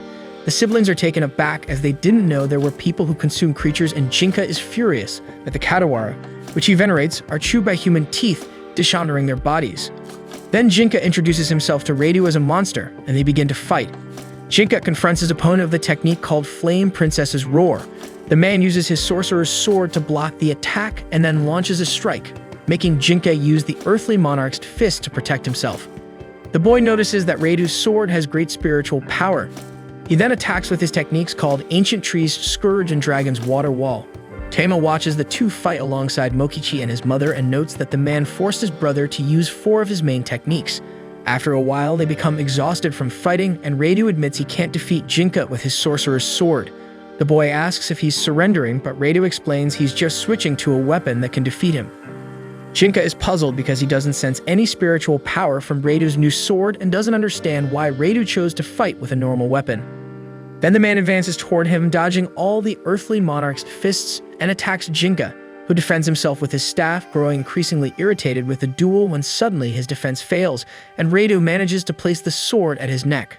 The siblings are taken aback as they didn't know there were people who consume creatures, and Jinka is furious that the Katawara, which he venerates, are chewed by human teeth, dishonoring their bodies. Then Jinka introduces himself to Reidu as a monster, and they begin to fight. Jinka confronts his opponent with a technique called Flame Princess's Roar. The man uses his sorcerer's sword to block the attack and then launches a strike, making Jinka use the earthly monarch's fist to protect himself. The boy notices that Reidu's sword has great spiritual power. He then attacks with his techniques called Ancient Tree's Scourge and Dragon's Water Wall. Tama watches the two fight alongside Mokichi and his mother and notes that the man forced his brother to use 4 of his main techniques. After a while, they become exhausted from fighting, and Reidu admits he can't defeat Jinka with his sorcerer's sword. The boy asks if he's surrendering, but Reidu explains he's just switching to a weapon that can defeat him. Jinka is puzzled because he doesn't sense any spiritual power from Reidu's new sword and doesn't understand why Reidu chose to fight with a normal weapon. Then the man advances toward him, dodging all the earthly monarch's fists, and attacks Jinka, who defends himself with his staff, growing increasingly irritated with the duel when suddenly his defense fails, and Reidu manages to place the sword at his neck.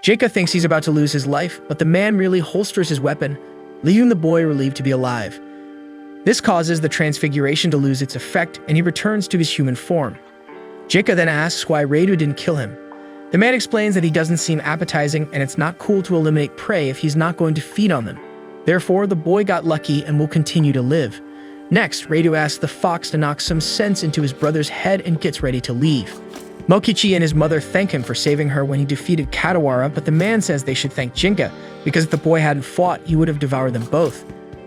Jinka thinks he's about to lose his life, but the man merely holsters his weapon, leaving the boy relieved to be alive. This causes the transfiguration to lose its effect, and he returns to his human form. Jinka then asks why Reidu didn't kill him. The man explains that he doesn't seem appetizing, and it's not cool to eliminate prey if he's not going to feed on them. Therefore, the boy got lucky and will continue to live. Next, Reidu asks the fox to knock some sense into his brother's head and gets ready to leave. Mokichi and his mother thank him for saving her when he defeated Katawara, but the man says they should thank Jinka, because if the boy hadn't fought, he would have devoured them both.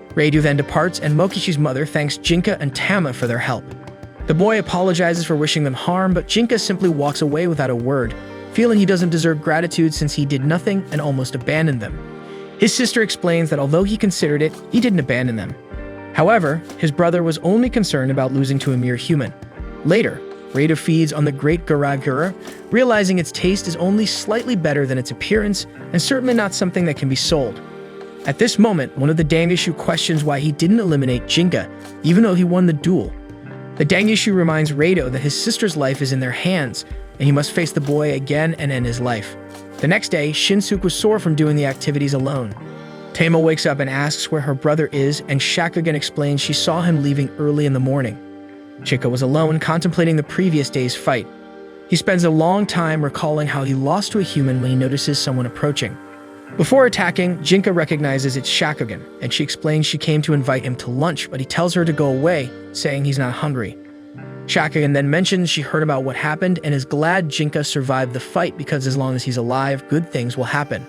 Reidu then departs, and Mokichi's mother thanks Jinka and Tama for their help. The boy apologizes for wishing them harm, but Jinka simply walks away without a word, feeling he doesn't deserve gratitude since he did nothing and almost abandoned them. His sister explains that although he considered it, he didn't abandon them. However, his brother was only concerned about losing to a mere human. Later, Rado feeds on the great Gura, realizing its taste is only slightly better than its appearance and certainly not something that can be sold. At this moment, one of the Dangishu questions why he didn't eliminate Jinka, even though he won the duel. The Dangishu reminds Rado that his sister's life is in their hands, and he must face the boy again and end his life. The next day, Shinsuke was sore from doing the activities alone. Tama wakes up and asks where her brother is, and Shakugan explains she saw him leaving early in the morning. Jinka was alone, contemplating the previous day's fight. He spends a long time recalling how he lost to a human when he notices someone approaching. Before attacking, Jinka recognizes it's Shakugan, and she explains she came to invite him to lunch, but he tells her to go away, saying he's not hungry. Shakugan then mentions she heard about what happened and is glad Jinka survived the fight because as long as he's alive, good things will happen.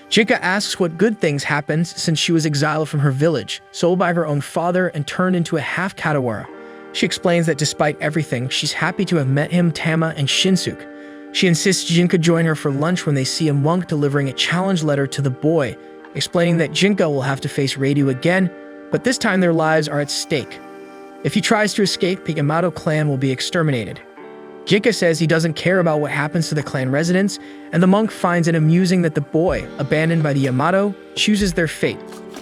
Jinka asks what good things happened since she was exiled from her village, sold by her own father, and turned into a half-Katawara. She explains that despite everything, she's happy to have met him, Tama, and Shinsuke. She insists Jinka join her for lunch when they see a monk delivering a challenge letter to the boy, explaining that Jinka will have to face Rado again, but this time their lives are at stake. If he tries to escape, the Yamato clan will be exterminated. Jinka says he doesn't care about what happens to the clan residents, and the monk finds it amusing that the boy, abandoned by the Yamato, chooses their fate.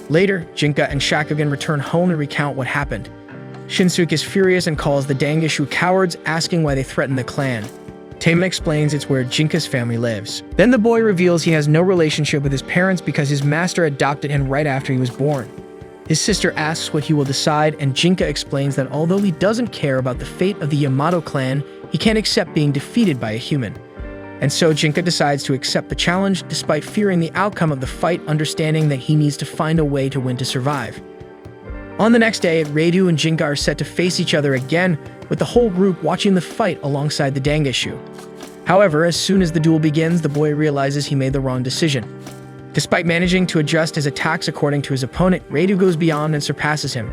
Later, Jinka and Shakugan return home and recount what happened. Shinsuke is furious and calls the Dangishu cowards, asking why they threatened the clan. Tama explains it's where Jinka's family lives. Then the boy reveals he has no relationship with his parents because his master adopted him right after he was born. His sister asks what he will decide, and Jinka explains that although he doesn't care about the fate of the Yamato clan, he can't accept being defeated by a human. And so Jinka decides to accept the challenge despite fearing the outcome of the fight, understanding that he needs to find a way to win to survive. On the next day, Rado and Jinka are set to face each other again, with the whole group watching the fight alongside the Dangishu. However, as soon as the duel begins, the boy realizes he made the wrong decision. Despite managing to adjust his attacks according to his opponent, Rado goes beyond and surpasses him.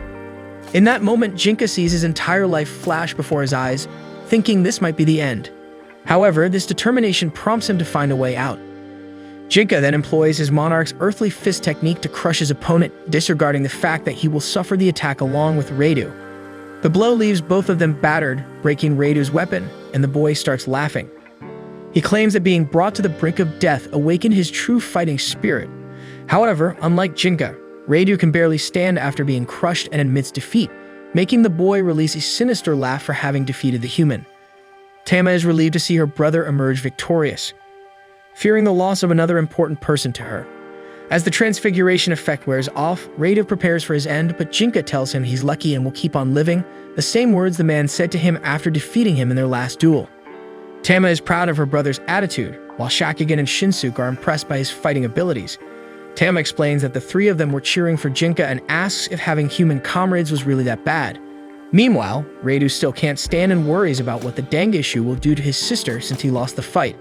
In that moment, Jinka sees his entire life flash before his eyes, thinking this might be the end. However, this determination prompts him to find a way out. Jinka then employs his monarch's earthly fist technique to crush his opponent, disregarding the fact that he will suffer the attack along with Rado. The blow leaves both of them battered, breaking Rado's weapon, and the boy starts laughing. He claims that being brought to the brink of death awakened his true fighting spirit. However, unlike Jinka, Rado can barely stand after being crushed and admits defeat, making the boy release a sinister laugh for having defeated the human. Tama is relieved to see her brother emerge victorious, fearing the loss of another important person to her. As the transfiguration effect wears off, Rado prepares for his end, but Jinka tells him he's lucky and will keep on living, the same words the man said to him after defeating him in their last duel. Tama is proud of her brother's attitude, while Shakugan and Shinsuke are impressed by his fighting abilities. Tama explains that the three of them were cheering for Jinka and asks if having human comrades was really that bad. Meanwhile, Rado still can't stand and worries about what the Dangishu will do to his sister since he lost the fight.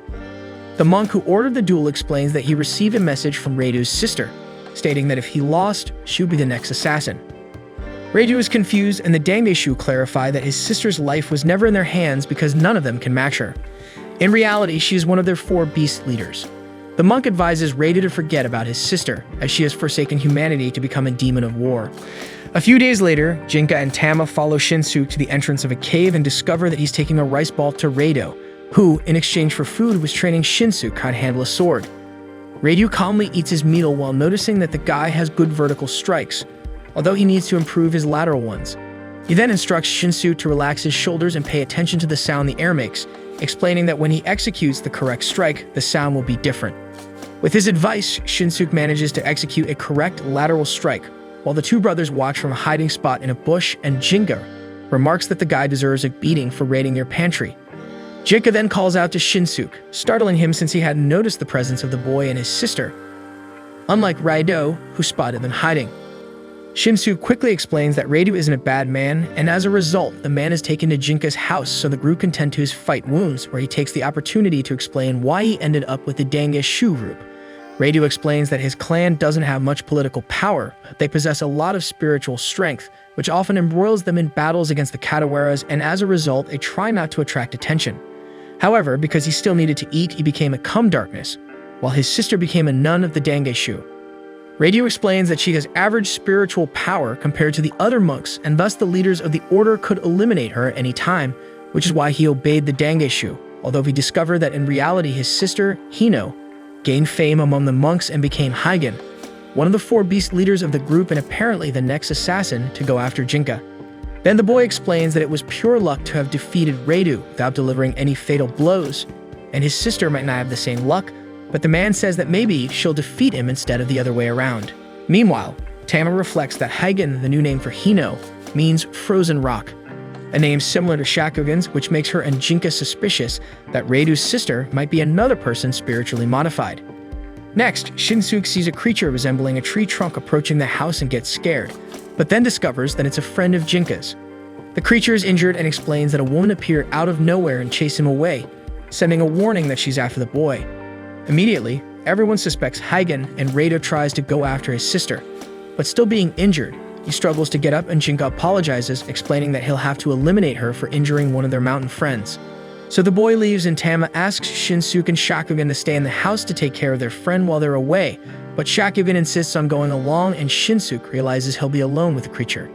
The monk who ordered the duel explains that he received a message from Rado's sister, stating that if he lost, she would be the next assassin. Rado is confused, and the Dangishu clarify that his sister's life was never in their hands because none of them can match her. In reality, she is one of their 4 beast leaders. The monk advises Rado to forget about his sister, as she has forsaken humanity to become a demon of war. A few days later, Jinka and Tama follow Shinsuke to the entrance of a cave and discover that he's taking a rice ball to Rado, who, in exchange for food, was training Shinsuke how to handle a sword. Rado calmly eats his meal while noticing that the guy has good vertical strikes, although he needs to improve his lateral ones. He then instructs Shinsuke to relax his shoulders and pay attention to the sound the air makes, explaining that when he executes the correct strike, the sound will be different. With his advice, Shinsuke manages to execute a correct lateral strike, while the 2 brothers watch from a hiding spot in a bush, and Jinka remarks that the guy deserves a beating for raiding their pantry. Jinka then calls out to Shinsuke, startling him since he hadn't noticed the presence of the boy and his sister, unlike Rado, who spotted them hiding. Shinsuke quickly explains that Rado isn't a bad man, and as a result, the man is taken to Jinka's house so the group can tend to his fight wounds, where he takes the opportunity to explain why he ended up with the Dangishu group. Rado explains that his clan doesn't have much political power, but they possess a lot of spiritual strength, which often embroils them in battles against the Katawaras, and as a result, they try not to attract attention. However, because he still needed to eat, he became a cum darkness, while his sister became a nun of the Dangeshu. Radio explains that she has average spiritual power compared to the other monks, and thus the leaders of the order could eliminate her at any time, which is why he obeyed the Dangeshu, although he discovered that in reality his sister, Hino, gained fame among the monks and became Hygen, one of the 4 beast leaders of the group and apparently the next assassin to go after Jinka. Then the boy explains that it was pure luck to have defeated Radu without delivering any fatal blows, and his sister might not have the same luck, but the man says that maybe she'll defeat him instead of the other way around. Meanwhile, Tama reflects that Hygen, the new name for Hino, means frozen rock, a name similar to Shakugan's, which makes her and Jinka suspicious that Radu's sister might be another person spiritually modified. Next, Shinsuke sees a creature resembling a tree trunk approaching the house and gets scared, but then discovers that it's a friend of Jinka's. The creature is injured and explains that a woman appeared out of nowhere and chased him away, sending a warning that she's after the boy. Immediately, everyone suspects Hygen, and Rado tries to go after his sister, but still being injured, he struggles to get up and Jinka apologizes, explaining that he'll have to eliminate her for injuring one of their mountain friends. So the boy leaves and Tama asks Shinsuke and Shakugan to stay in the house to take care of their friend while they're away, but Shakugan insists on going along and Shinsuke realizes he'll be alone with the creature.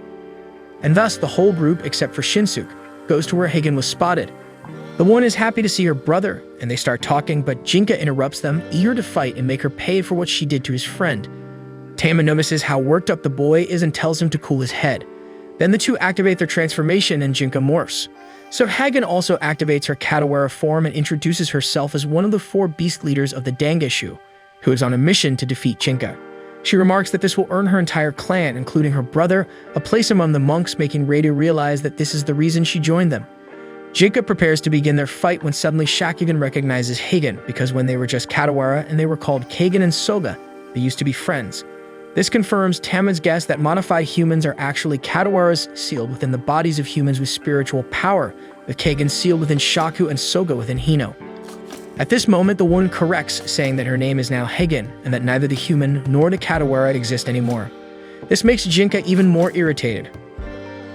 And thus the whole group, except for Shinsuke, goes to where Hygen was spotted. The woman is happy to see her brother, and they start talking, but Jinka interrupts them, eager to fight and make her pay for what she did to his friend. Tama notices how worked up the boy is and tells him to cool his head. Then the two activate their transformation and Jinka morphs. So Hygen also activates her Katawara form and introduces herself as one of the 4 beast leaders of the Dangeshu, who is on a mission to defeat Jinka. She remarks that this will earn her entire clan, including her brother, a place among the monks, making Radu realize that this is the reason she joined them. Jinka prepares to begin their fight when suddenly Shakugan recognizes Hygen, because when they were just Katawara and they were called Kagen and Soga, they used to be friends. This confirms Tama's guess that modified humans are actually Katawaras sealed within the bodies of humans with spiritual power, with Kagen sealed within Shaku and Soga within Hino. At this moment, the woman corrects, saying that her name is now Hygen, and that neither the human nor the Katawara exist anymore. This makes Jinka even more irritated,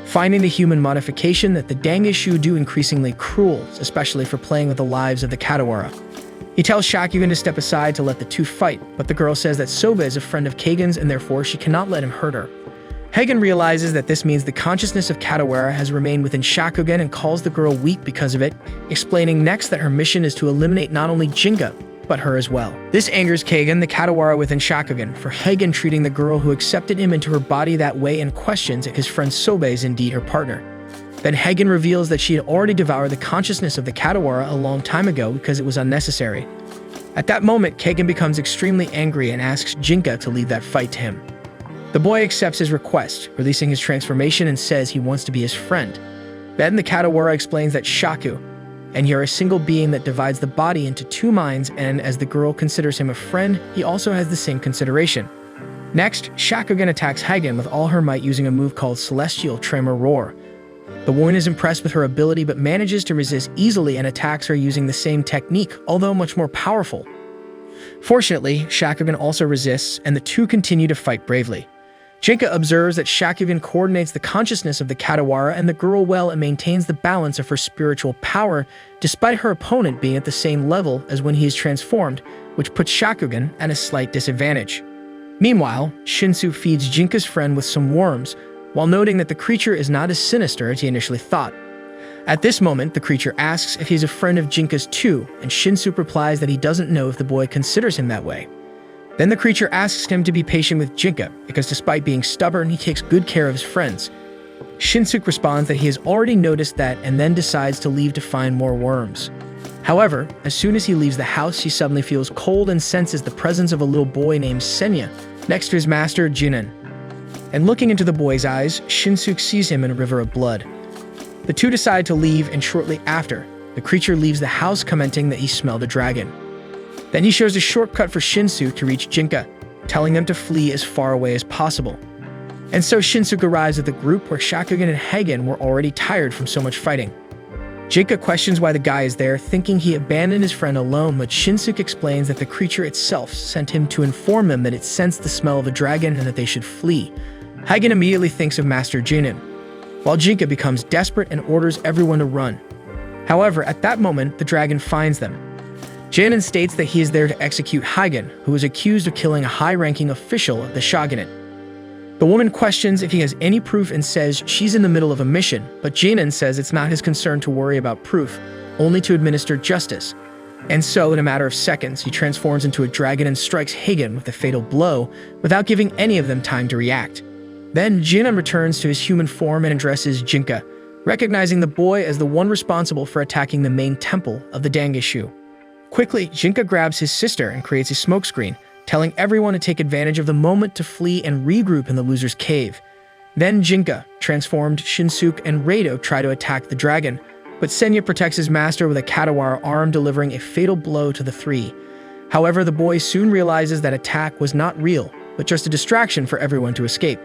finding the human modification that the Dangeshu do increasingly cruel, especially for playing with the lives of the Katawara. He tells Shakugan to step aside to let the two fight, but the girl says that Soba is a friend of Kagen's and therefore she cannot let him hurt her. Hygen realizes that this means the consciousness of Katawara has remained within Shakugan and calls the girl weak because of it, explaining next that her mission is to eliminate not only Jinka, but her as well. This angers Kagen, the Katawara within Shakugan, for Hygen treating the girl who accepted him into her body that way and questions if his friend Soba is indeed her partner. Then Hygen reveals that she had already devoured the consciousness of the Katawara a long time ago because it was unnecessary. At that moment, Kagen becomes extremely angry and asks Jinka to leave that fight to him. The boy accepts his request, releasing his transformation and says he wants to be his friend. Then the Katawara explains that Shaku, and you're a single being that divides the body into 2 minds, and as the girl considers him a friend, he also has the same consideration. Next, Shakugan attacks Hygen with all her might using a move called Celestial Tremor Roar. The woman is impressed with her ability but manages to resist easily and attacks her using the same technique, although much more powerful. Fortunately, Shakugan also resists, and the two continue to fight bravely. Jinka observes that Shakugan coordinates the consciousness of the Katawara and the girl well and maintains the balance of her spiritual power, despite her opponent being at the same level as when he is transformed, which puts Shakugan at a slight disadvantage. Meanwhile, Shinsu feeds Jinka's friend with some worms, while noting that the creature is not as sinister as he initially thought. At this moment, the creature asks if he's a friend of Jinka's too, and Shinsu replies that he doesn't know if the boy considers him that way. Then the creature asks him to be patient with Jinka, because despite being stubborn, he takes good care of his friends. Shinsuke responds that he has already noticed that and then decides to leave to find more worms. However, as soon as he leaves the house, he suddenly feels cold and senses the presence of a little boy named Senya next to his master, Jinan. And looking into the boy's eyes, Shinsuke sees him in a river of blood. The two decide to leave, and shortly after, the creature leaves the house, commenting that he smelled a dragon. Then he shows a shortcut for Shinsuke to reach Jinka, telling them to flee as far away as possible. And so Shinsuke arrives at the group where Shakugan and Hygen were already tired from so much fighting. Jinka questions why the guy is there, thinking he abandoned his friend alone, but Shinsuke explains that the creature itself sent him to inform them that it sensed the smell of a dragon and that they should flee. Hygen immediately thinks of Master Jinin, while Jinka becomes desperate and orders everyone to run. However, at that moment, the dragon finds them. Jinin states that he is there to execute Hygen, who is accused of killing a high-ranking official of the shogunate. The woman questions if he has any proof and says she's in the middle of a mission, but Jinin says it's not his concern to worry about proof, only to administer justice. And so, in a matter of seconds, he transforms into a dragon and strikes Hygen with a fatal blow without giving any of them time to react. Then Jinin returns to his human form and addresses Jinka, recognizing the boy as the one responsible for attacking the main temple of the Dangishu. Quickly, Jinka grabs his sister and creates a smokescreen, telling everyone to take advantage of the moment to flee and regroup in the loser's cave. Then Jinka, transformed Shinsuke and Hyoudou try to attack the dragon, but Senya protects his master with a Katawara arm, delivering a fatal blow to the three. However, the boy soon realizes that attack was not real, but just a distraction for everyone to escape.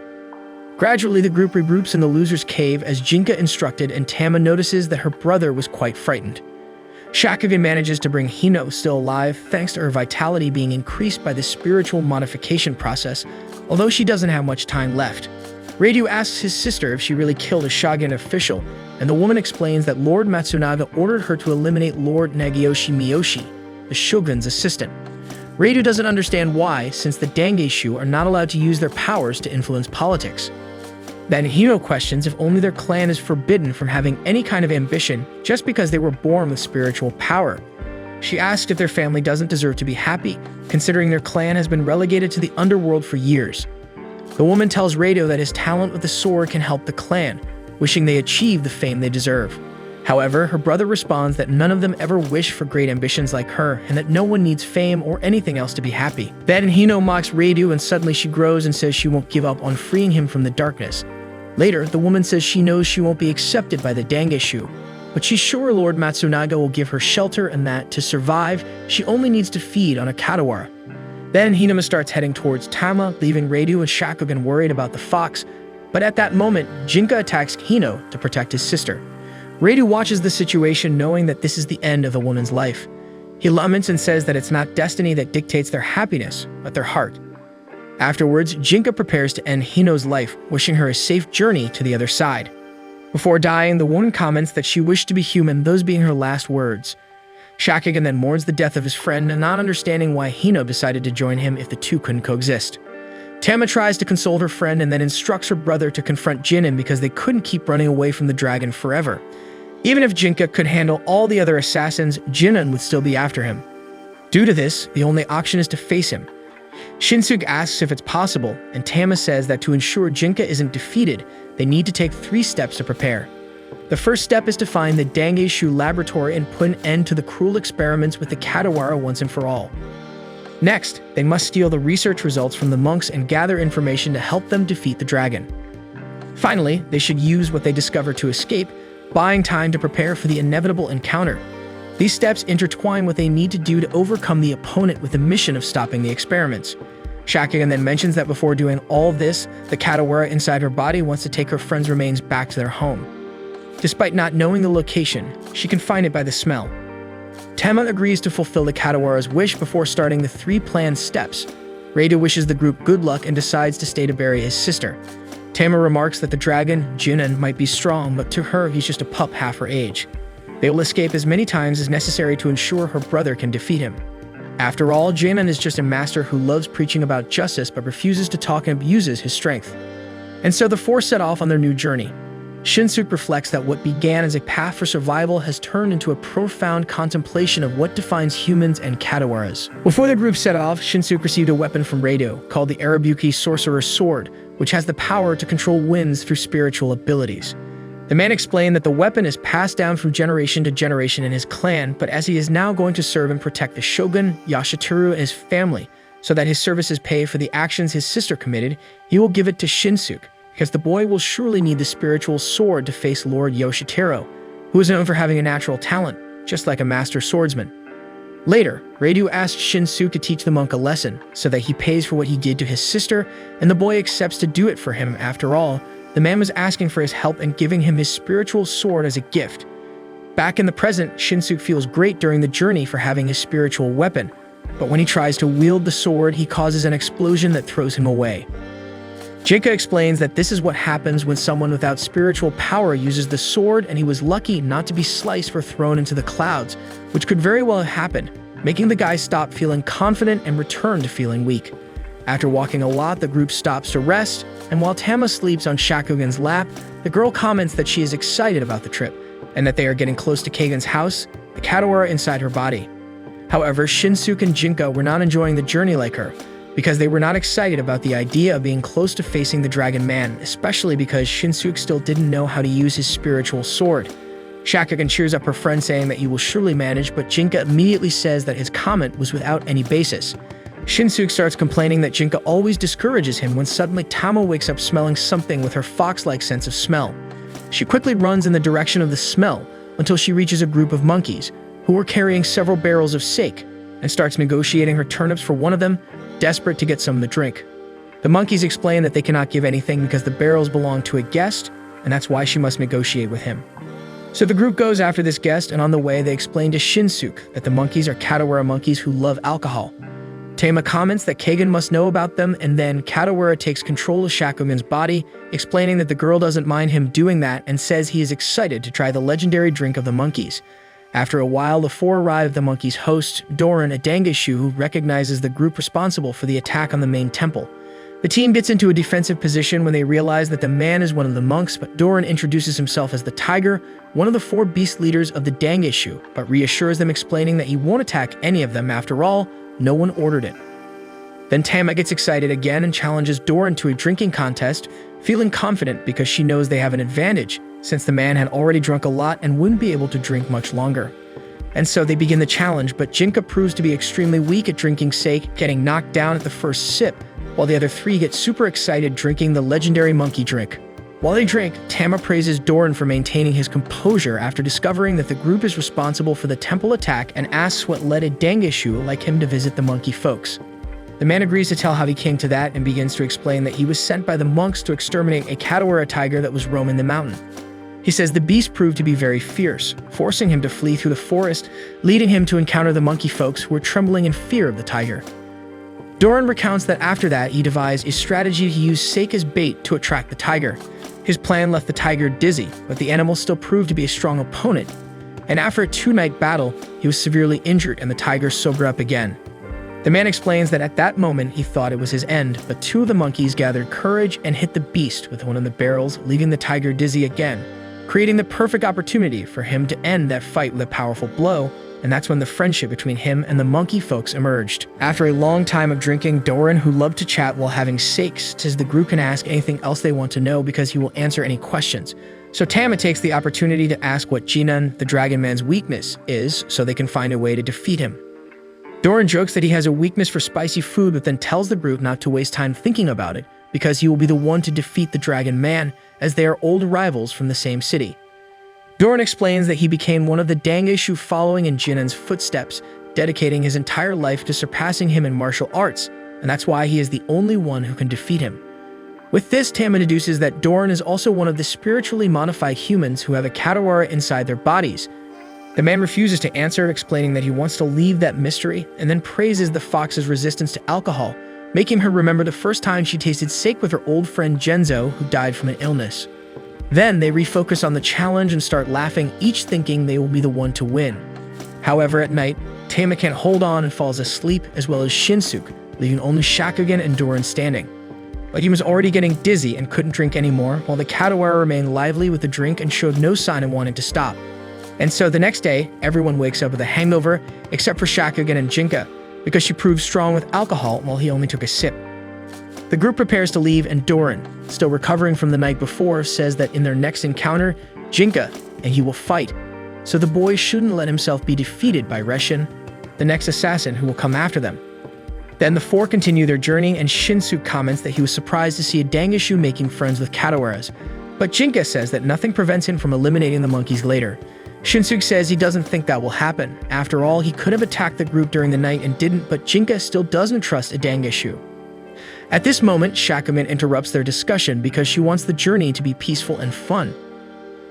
Gradually, the group regroups in the loser's cave as Jinka instructed, and Tama notices that her brother was quite frightened. Shakugan manages to bring Hino still alive thanks to her vitality being increased by the spiritual modification process, although she doesn't have much time left. Hyoudou asks his sister if she really killed a shogun official, and the woman explains that Lord Matsunaga ordered her to eliminate Lord Nagiyoshi Miyoshi, the shogun's assistant. Hyoudou doesn't understand why, since the Dangishu are not allowed to use their powers to influence politics. Then Hino questions if only their clan is forbidden from having any kind of ambition just because they were born with spiritual power. She asks if their family doesn't deserve to be happy, considering their clan has been relegated to the underworld for years. The woman tells Hyoudou that his talent with the sword can help the clan, wishing they achieve the fame they deserve. However, her brother responds that none of them ever wish for great ambitions like her, and that no one needs fame or anything else to be happy. Then Hino mocks Hyoudou, and suddenly she grows and says she won't give up on freeing him from the darkness. Later, the woman says she knows she won't be accepted by the Dangishu, but she's sure Lord Matsunaga will give her shelter and that, to survive, she only needs to feed on a Katawara. Then Hinama starts heading towards Tama, leaving Hyoudou and Shakugan worried about the fox, but at that moment, Jinka attacks Hino to protect his sister. Hyoudou watches the situation, knowing that this is the end of a woman's life. He laments and says that it's not destiny that dictates their happiness, but their heart. Afterwards, Jinka prepares to end Hino's life, wishing her a safe journey to the other side. Before dying, the woman comments that she wished to be human, those being her last words. Shakugan then mourns the death of his friend, not understanding why Hino decided to join him if the two couldn't coexist. Tama tries to console her friend and then instructs her brother to confront Jinin because they couldn't keep running away from the dragon forever. Even if Jinka could handle all the other assassins, Jinin would still be after him. Due to this, the only option is to face him. Shinsuke asks if it's possible, and Tama says that to ensure Jinka isn't defeated, they need to take 3 steps to prepare. The first step is to find the Dangishu laboratory and put an end to the cruel experiments with the Katawara once and for all. Next, they must steal the research results from the monks and gather information to help them defeat the dragon. Finally, they should use what they discover to escape, buying time to prepare for the inevitable encounter. These steps intertwine what they need to do to overcome the opponent with the mission of stopping the experiments. Shakugan then mentions that before doing all this, the Katawara inside her body wants to take her friend's remains back to their home. Despite not knowing the location, she can find it by the smell. Tama agrees to fulfill the Katawara's wish before starting the 3 planned steps. Hyoudou wishes the group good luck and decides to stay to bury his sister. Tama remarks that the dragon, Jinin, might be strong, but to her he's just a pup half her age. They will escape as many times as necessary to ensure her brother can defeat him. After all, Jinin is just a master who loves preaching about justice but refuses to talk and abuses his strength. And so the 4 set off on their new journey. Shinsuke reflects that what began as a path for survival has turned into a profound contemplation of what defines humans and Katawaras. Before the group set off, Shinsuke received a weapon from Hyoudou called the Arabuki Sorcerer's Sword, which has the power to control winds through spiritual abilities. The man explained that the weapon is passed down from generation to generation in his clan, but as he is now going to serve and protect the shogun, Yashiteru, and his family, so that his services pay for the actions his sister committed, he will give it to Shinsuke, because the boy will surely need the spiritual sword to face Lord Yoshiteru, who is known for having a natural talent, just like a master swordsman. Later, Hyoudou asked Shinsuke to teach the monk a lesson, so that he pays for what he did to his sister, and the boy accepts to do it for him. After all, the man was asking for his help and giving him his spiritual sword as a gift. Back in the present, Shinsuke feels great during the journey for having his spiritual weapon, but when he tries to wield the sword, he causes an explosion that throws him away. Jinka explains that this is what happens when someone without spiritual power uses the sword, and he was lucky not to be sliced or thrown into the clouds, which could very well have happened, making the guy stop feeling confident and return to feeling weak. After walking a lot, the group stops to rest, and while Tama sleeps on Shakugan's lap, the girl comments that she is excited about the trip, and that they are getting close to Kagen's house, the Kadawara inside her body. However, Shinsuke and Jinka were not enjoying the journey like her, because they were not excited about the idea of being close to facing the Dragon Man, especially because Shinsuke still didn't know how to use his spiritual sword. Shakugan cheers up her friend, saying that he will surely manage, but Jinka immediately says that his comment was without any basis. Shinsuke starts complaining that Jinka always discourages him when suddenly Tama wakes up smelling something with her fox-like sense of smell. She quickly runs in the direction of the smell until she reaches a group of monkeys who were carrying several barrels of sake, and starts negotiating her turnips for one of them, desperate to get some of the drink. The monkeys explain that they cannot give anything because the barrels belong to a guest, and that's why she must negotiate with him. So the group goes after this guest, and on the way they explain to Shinsuke that the monkeys are Kadawara monkeys who love alcohol. Tama comments that Kagen must know about them, and then Kadawara takes control of Shakugan's body, explaining that the girl doesn't mind him doing that and says he is excited to try the legendary drink of the monkeys. After a while, the four arrive at the monkeys' host, Doran, a Dangishu, who recognizes the group responsible for the attack on the main temple. The team gets into a defensive position when they realize that the man is one of the monks, but Doran introduces himself as the Tiger, one of the four beast leaders of the Dangishu, but reassures them, explaining that he won't attack any of them. After all, no one ordered it. Then Tama gets excited again and challenges Doran to a drinking contest, feeling confident because she knows they have an advantage, since the man had already drunk a lot and wouldn't be able to drink much longer. And so they begin the challenge, but Jinka proves to be extremely weak at drinking sake, getting knocked down at the first sip, while the other three get super excited drinking the legendary monkey drink. While they drink, Tama praises Doran for maintaining his composure after discovering that the group is responsible for the temple attack, and asks what led a Dangishu like him to visit the monkey folks. The man agrees to tell how he came to that and begins to explain that he was sent by the monks to exterminate a Kadawara tiger that was roaming the mountain. He says the beast proved to be very fierce, forcing him to flee through the forest, leading him to encounter the monkey folks who were trembling in fear of the tiger. Doran recounts that after that, he devised a strategy to use sake as bait to attract the tiger. His plan left the tiger dizzy, but the animal still proved to be a strong opponent, and after a two-night battle, he was severely injured and the tiger sobered up again. The man explains that at that moment he thought it was his end, but two of the monkeys gathered courage and hit the beast with one of the barrels, leaving the tiger dizzy again, creating the perfect opportunity for him to end that fight with a powerful blow, and that's when the friendship between him and the monkey folks emerged. After a long time of drinking, Doran, who loved to chat while having sakes, says the group can ask anything else they want to know because he will answer any questions. So Tama takes the opportunity to ask what Jinan, the Dragon Man's weakness, is, so they can find a way to defeat him. Doran jokes that he has a weakness for spicy food, but then tells the group not to waste time thinking about it, because he will be the one to defeat the Dragon Man, as they are old rivals from the same city. Doran explains that he became one of the Dangishu following in Jinan's footsteps, dedicating his entire life to surpassing him in martial arts, and that's why he is the only one who can defeat him. With this, Tama deduces that Doran is also one of the spiritually modified humans who have a Kadawara inside their bodies. The man refuses to answer, explaining that he wants to leave that mystery, and then praises the fox's resistance to alcohol, making her remember the first time she tasted sake with her old friend Genzo, who died from an illness. Then they refocus on the challenge and start laughing, each thinking they will be the one to win. However, at night, Tama can't hold on and falls asleep, as well as Shinsuke, leaving only Shakugan and Doran standing. But he was already getting dizzy and couldn't drink anymore, while the Kadawara remained lively with the drink and showed no sign of wanting to stop. And so the next day, everyone wakes up with a hangover, except for Shakugan and Jinka, because she proved strong with alcohol while he only took a sip. The group prepares to leave, and Doran, still recovering from the night before, says that in their next encounter, Jinka and he will fight, so the boy shouldn't let himself be defeated by Reshin, the next assassin who will come after them. Then the four continue their journey, and Shinsuke comments that he was surprised to see a Dangishu making friends with Kadawaras, but Jinka says that nothing prevents him from eliminating the monkeys later. Shinsuke says he doesn't think that will happen. After all, he could have attacked the group during the night and didn't, but Jinka still doesn't trust a Dangishu. At this moment, Shakugan interrupts their discussion because she wants the journey to be peaceful and fun.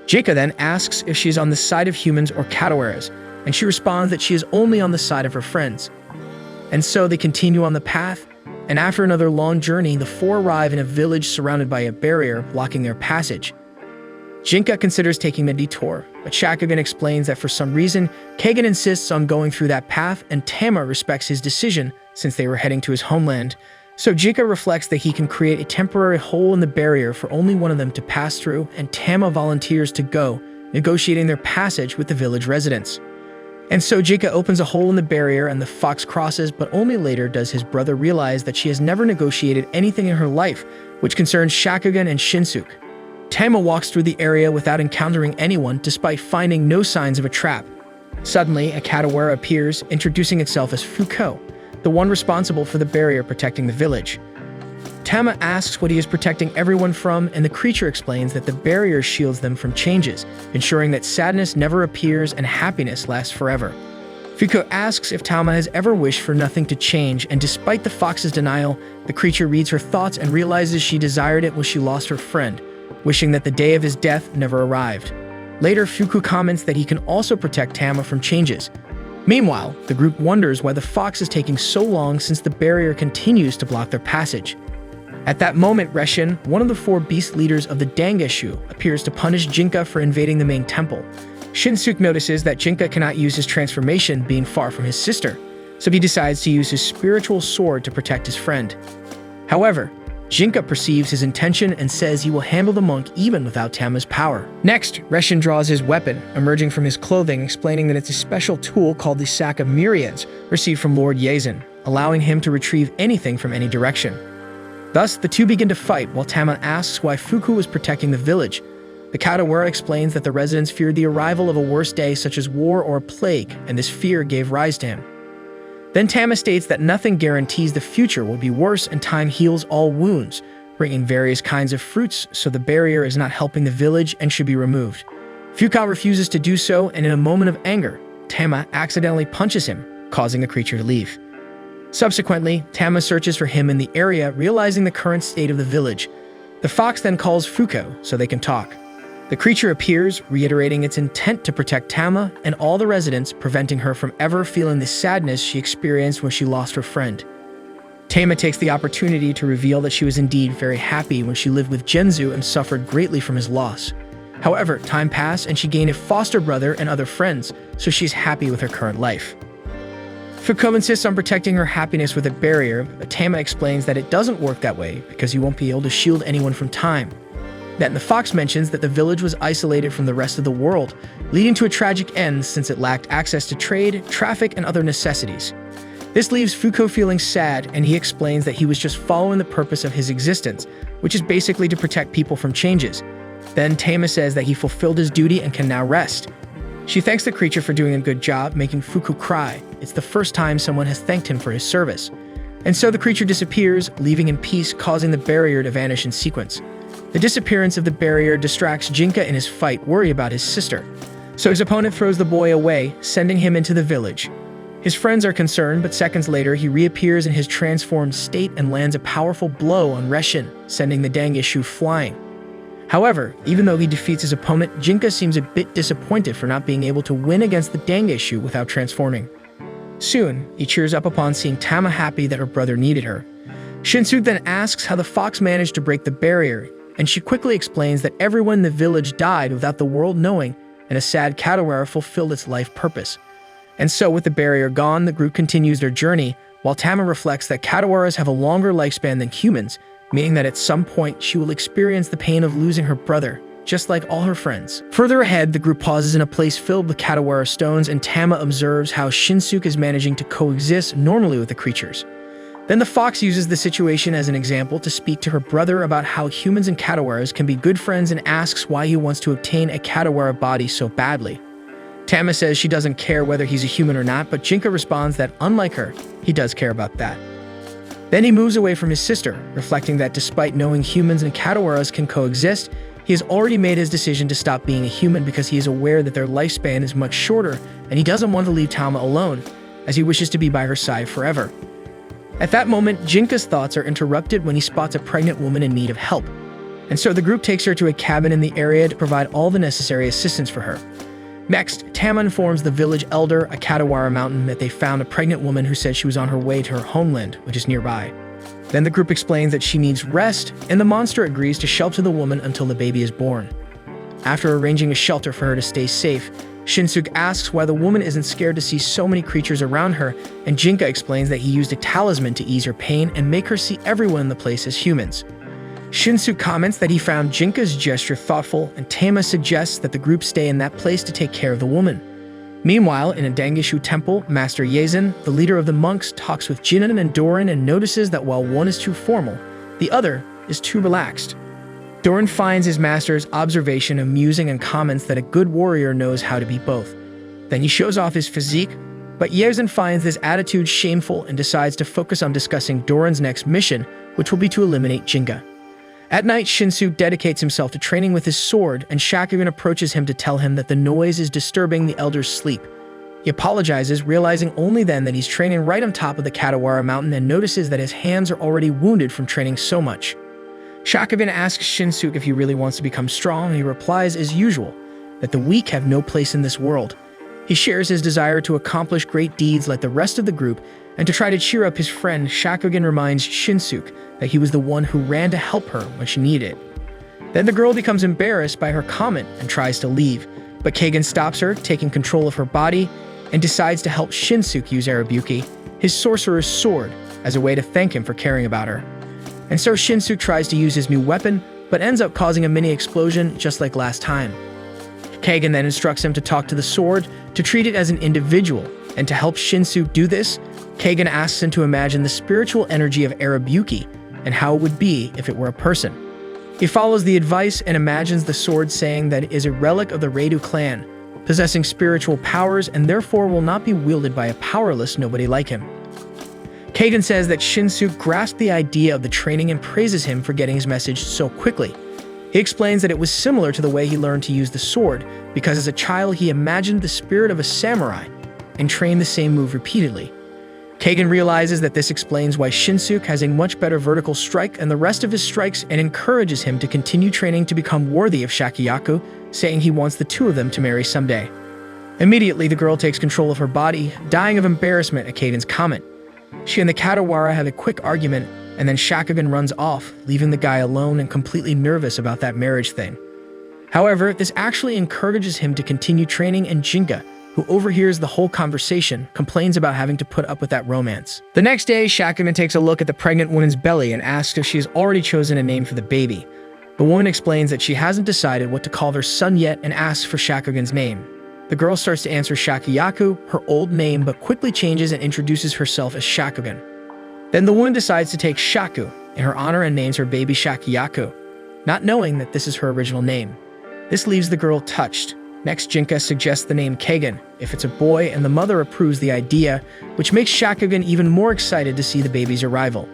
Jinka then asks if she's on the side of humans or Kadawaras, and she responds that she is only on the side of her friends. And so they continue on the path, and after another long journey, the four arrive in a village surrounded by a barrier blocking their passage. Jinka considers taking the detour, but Shakugan explains that for some reason, Kagan insists on going through that path, and Tama respects his decision since they were heading to his homeland. So Jinka reflects that he can create a temporary hole in the barrier for only one of them to pass through, and Tama volunteers to go, negotiating their passage with the village residents. And so Jinka opens a hole in the barrier and the fox crosses, but only later does his brother realize that she has never negotiated anything in her life, which concerns Shakugan and Shinsuke. Tama walks through the area without encountering anyone despite finding no signs of a trap. Suddenly, a Katawara appears, introducing itself as Fuko, the one responsible for the barrier protecting the village. Tama asks what he is protecting everyone from, and the creature explains that the barrier shields them from changes, ensuring that sadness never appears and happiness lasts forever. Fuko asks if Tama has ever wished for nothing to change, and despite the fox's denial, the creature reads her thoughts and realizes she desired it when she lost her friend, wishing that the day of his death never arrived. Later, Fuku comments that he can also protect Tama from changes. Meanwhile, the group wonders why the fox is taking so long since the barrier continues to block their passage. At that moment, Reshin, one of the four beast leaders of the Dangeshu, appears to punish Jinka for invading the main temple. Shinsuke notices that Jinka cannot use his transformation being far from his sister, so he decides to use his spiritual sword to protect his friend. However, Jinka perceives his intention and says he will handle the monk even without Tama's power. Next, Reshin draws his weapon, emerging from his clothing, explaining that it's a special tool called the Sack of Myriads, received from Lord Yazen, allowing him to retrieve anything from any direction. Thus, the two begin to fight while Tama asks why Fuku is protecting the village. The Katawara explains that the residents feared the arrival of a worse day such as war or a plague, and this fear gave rise to him. Then Tama states that nothing guarantees the future will be worse and time heals all wounds, bringing various kinds of fruits, so the barrier is not helping the village and should be removed. Fuka refuses to do so, and in a moment of anger, Tama accidentally punches him, causing the creature to leave. Subsequently, Tama searches for him in the area, realizing the current state of the village. The fox then calls Fuko so they can talk. The creature appears, reiterating its intent to protect Tama and all the residents, preventing her from ever feeling the sadness she experienced when she lost her friend. Tama takes the opportunity to reveal that she was indeed very happy when she lived with Genzu and suffered greatly from his loss. However, time passed and she gained a foster brother and other friends, so she's happy with her current life. Fuko insists on protecting her happiness with a barrier, but Tama explains that it doesn't work that way because you won't be able to shield anyone from time. Then the fox mentions that the village was isolated from the rest of the world, leading to a tragic end since it lacked access to trade, traffic, and other necessities. This leaves Fuko feeling sad, and he explains that he was just following the purpose of his existence, which is basically to protect people from changes. Then Tama says that he fulfilled his duty and can now rest. She thanks the creature for doing a good job, making Fuku cry. It's the first time someone has thanked him for his service. And so the creature disappears, leaving in peace, causing the barrier to vanish in sequence. The disappearance of the barrier distracts Jinka in his fight, worry about his sister. So his opponent throws the boy away, sending him into the village. His friends are concerned, but seconds later he reappears in his transformed state and lands a powerful blow on Reshin, sending the Dangeshu flying. However, even though he defeats his opponent, Jinka seems a bit disappointed for not being able to win against the Dangeshu without transforming. Soon, he cheers up upon seeing Tama happy that her brother needed her. Shinsuke then asks how the fox managed to break the barrier, and she quickly explains that everyone in the village died without the world knowing, and a sad Katawara fulfilled its life purpose. And so, with the barrier gone, the group continues their journey, while Tama reflects that Katawaras have a longer lifespan than humans, meaning that at some point she will experience the pain of losing her brother, just like all her friends. Further ahead, the group pauses in a place filled with Katawara stones, and Tama observes how Shinsuke is managing to coexist normally with the creatures. Then the fox uses the situation as an example to speak to her brother about how humans and Katawaras can be good friends and asks why he wants to obtain a Katawara body so badly. Tama says she doesn't care whether he's a human or not, but Jinka responds that, unlike her, he does care about that. Then he moves away from his sister, reflecting that despite knowing humans and Katawaras can coexist, he has already made his decision to stop being a human because he is aware that their lifespan is much shorter, and he doesn't want to leave Tama alone, as he wishes to be by her side forever. At that moment, Jinka's thoughts are interrupted when he spots a pregnant woman in need of help, and so the group takes her to a cabin in the area to provide all the necessary assistance for her. Next, Tama informs the village elder, a Katawara mountain, that they found a pregnant woman who said she was on her way to her homeland, which is nearby. Then the group explains that she needs rest, and the monster agrees to shelter the woman until the baby is born. After arranging a shelter for her to stay safe, Shinsuke asks why the woman isn't scared to see so many creatures around her, and Jinka explains that he used a talisman to ease her pain and make her see everyone in the place as humans. Shinsuke comments that he found Jinka's gesture thoughtful, and Tama suggests that the group stay in that place to take care of the woman. Meanwhile, in a Dangishu temple, Master Yazen, the leader of the monks, talks with Jinan and Doran and notices that while one is too formal, the other is too relaxed. Doran finds his master's observation amusing and comments that a good warrior knows how to be both. Then he shows off his physique, but Yazen finds this attitude shameful and decides to focus on discussing Doran's next mission, which will be to eliminate Jinka. At night, Shinsuke dedicates himself to training with his sword, and Shakugan approaches him to tell him that the noise is disturbing the elder's sleep. He apologizes, realizing only then that he's training right on top of the Katawara mountain, and notices that his hands are already wounded from training so much. Shakugan asks Shinsuke if he really wants to become strong, and he replies, as usual, that the weak have no place in this world. He shares his desire to accomplish great deeds like the rest of the group, and to try to cheer up his friend, Shakugan reminds Shinsuke that he was the one who ran to help her when she needed it. Then the girl becomes embarrassed by her comment and tries to leave, but Kagan stops her, taking control of her body, and decides to help Shinsuke use Arabuki, his sorcerer's sword, as a way to thank him for caring about her. And so Shinsuke tries to use his new weapon, but ends up causing a mini explosion just like last time. Kagan then instructs him to talk to the sword, to treat it as an individual, and to help Shinsuke do this, Kagan asks him to imagine the spiritual energy of Arabuki and how it would be if it were a person. He follows the advice and imagines the sword, saying that it is a relic of the Reidu clan, possessing spiritual powers and therefore will not be wielded by a powerless nobody like him. Kagan says that Shinsuke grasped the idea of the training and praises him for getting his message so quickly. He explains that it was similar to the way he learned to use the sword, because as a child he imagined the spirit of a samurai and trained the same move repeatedly. Kagan realizes that this explains why Shinsuke has a much better vertical strike than the rest of his strikes, and encourages him to continue training to become worthy of Shakuyaku, saying he wants the two of them to marry someday. Immediately, the girl takes control of her body, dying of embarrassment at Kagan's comment. She and the Katawara have a quick argument, and then Shakugan runs off, leaving the guy alone and completely nervous about that marriage thing. However, this actually encourages him to continue training, and Jinka, who overhears the whole conversation, complains about having to put up with that romance. The next day, Shakugan takes a look at the pregnant woman's belly and asks if she has already chosen a name for the baby. The woman explains that she hasn't decided what to call their son yet and asks for Shakugan's name. The girl starts to answer Shakuyaku, her old name, but quickly changes and introduces herself as Shakugan. Then the woman decides to take Shaku in her honor and names her baby Shakuyaku, not knowing that this is her original name. This leaves the girl touched. Next, Jinka suggests the name Kagan if it's a boy, and the mother approves the idea, which makes Shakugan even more excited to see the baby's arrival.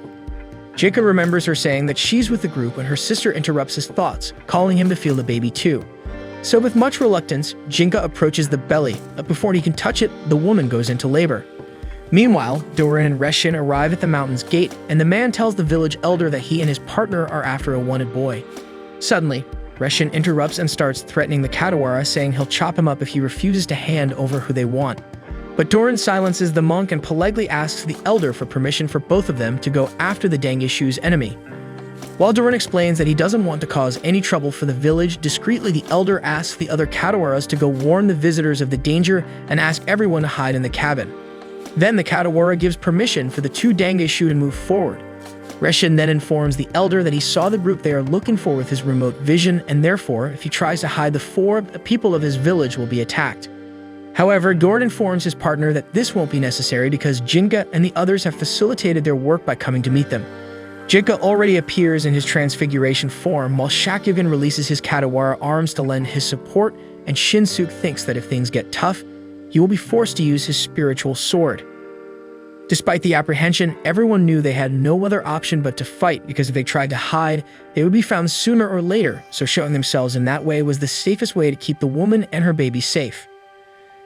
Jinka remembers her saying that she's with the group when her sister interrupts his thoughts, calling him to feel the baby too. So with much reluctance, Jinka approaches the belly, but before he can touch it, the woman goes into labor. Meanwhile, Doran and Reshin arrive at the mountain's gate, and the man tells the village elder that he and his partner are after a wanted boy. Suddenly, Reshin interrupts and starts threatening the Katawara, saying he'll chop him up if he refuses to hand over who they want. But Doran silences the monk and politely asks the elder for permission for both of them to go after the Dangishu's enemy. While Doran explains that he doesn't want to cause any trouble for the village, discreetly the elder asks the other Katawaras to go warn the visitors of the danger and ask everyone to hide in the cabin. Then the Katawara gives permission for the two Dangishu to move forward. Reshin then informs the elder that he saw the group they are looking for with his remote vision, and therefore, if he tries to hide the people of his village will be attacked. However, Doran informs his partner that this won't be necessary because Jinka and the others have facilitated their work by coming to meet them. Jinka already appears in his transfiguration form, while Shakugan releases his Katawara arms to lend his support, and Shinsuke thinks that if things get tough, he will be forced to use his spiritual sword. Despite the apprehension, everyone knew they had no other option but to fight, because if they tried to hide, they would be found sooner or later, so showing themselves in that way was the safest way to keep the woman and her baby safe.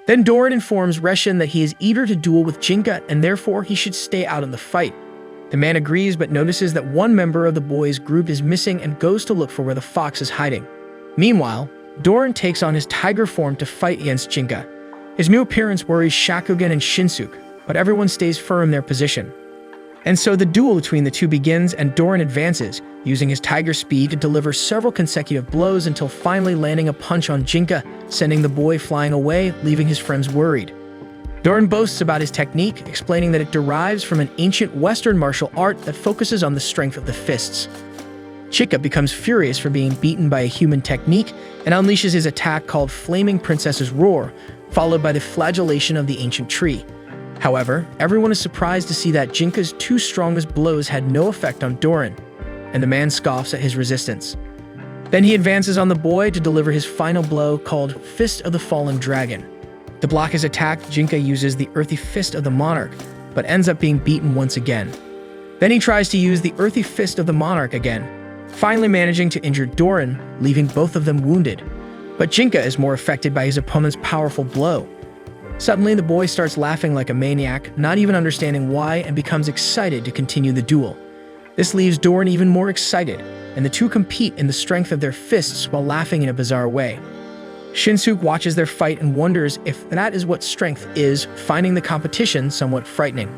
Then Doran informs Reshin that he is eager to duel with Jinka, and therefore he should stay out in the fight. The man agrees, but notices that one member of the boys' group is missing and goes to look for where the fox is hiding. Meanwhile, Doran takes on his tiger form to fight against Jinka. His new appearance worries Shakugan and Shinsuke, but everyone stays firm in their position. And so the duel between the two begins, and Doran advances, using his tiger speed to deliver several consecutive blows until finally landing a punch on Jinka, sending the boy flying away, leaving his friends worried. Doran boasts about his technique, explaining that it derives from an ancient Western martial art that focuses on the strength of the fists. Jinka becomes furious for being beaten by a human technique and unleashes his attack called Flaming Princess's Roar, followed by the flagellation of the ancient tree. However, everyone is surprised to see that Jinka's two strongest blows had no effect on Doran, and the man scoffs at his resistance. Then he advances on the boy to deliver his final blow called Fist of the Fallen Dragon. To block his attack, Jinka uses the Earthy Fist of the Monarch, but ends up being beaten once again. Then he tries to use the Earthy Fist of the Monarch again, finally managing to injure Doran, leaving both of them wounded. But Jinka is more affected by his opponent's powerful blow. Suddenly, the boy starts laughing like a maniac, not even understanding why, and becomes excited to continue the duel. This leaves Doran even more excited, and the two compete in the strength of their fists while laughing in a bizarre way. Shinsuke watches their fight and wonders if that is what strength is, finding the competition somewhat frightening.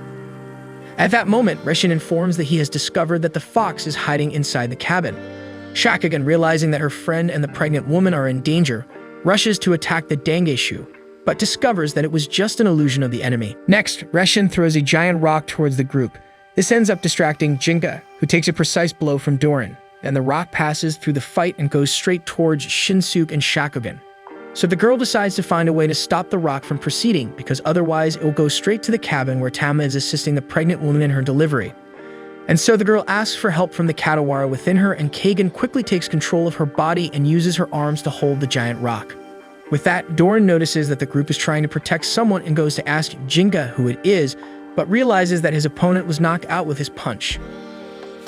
At that moment, Reshin informs that he has discovered that the fox is hiding inside the cabin. Shakugan, realizing that her friend and the pregnant woman are in danger, rushes to attack the Dangeshu, but discovers that it was just an illusion of the enemy. Next, Reshin throws a giant rock towards the group. This ends up distracting Jinka, who takes a precise blow from Doran, and the rock passes through the fight and goes straight towards Shinsuke and Shakugan. So the girl decides to find a way to stop the rock from proceeding, because otherwise it will go straight to the cabin where Tama is assisting the pregnant woman in her delivery. And so the girl asks for help from the Katawara within her, and Kagan quickly takes control of her body and uses her arms to hold the giant rock. With that, Doran notices that the group is trying to protect someone and goes to ask Jinka who it is, but realizes that his opponent was knocked out with his punch.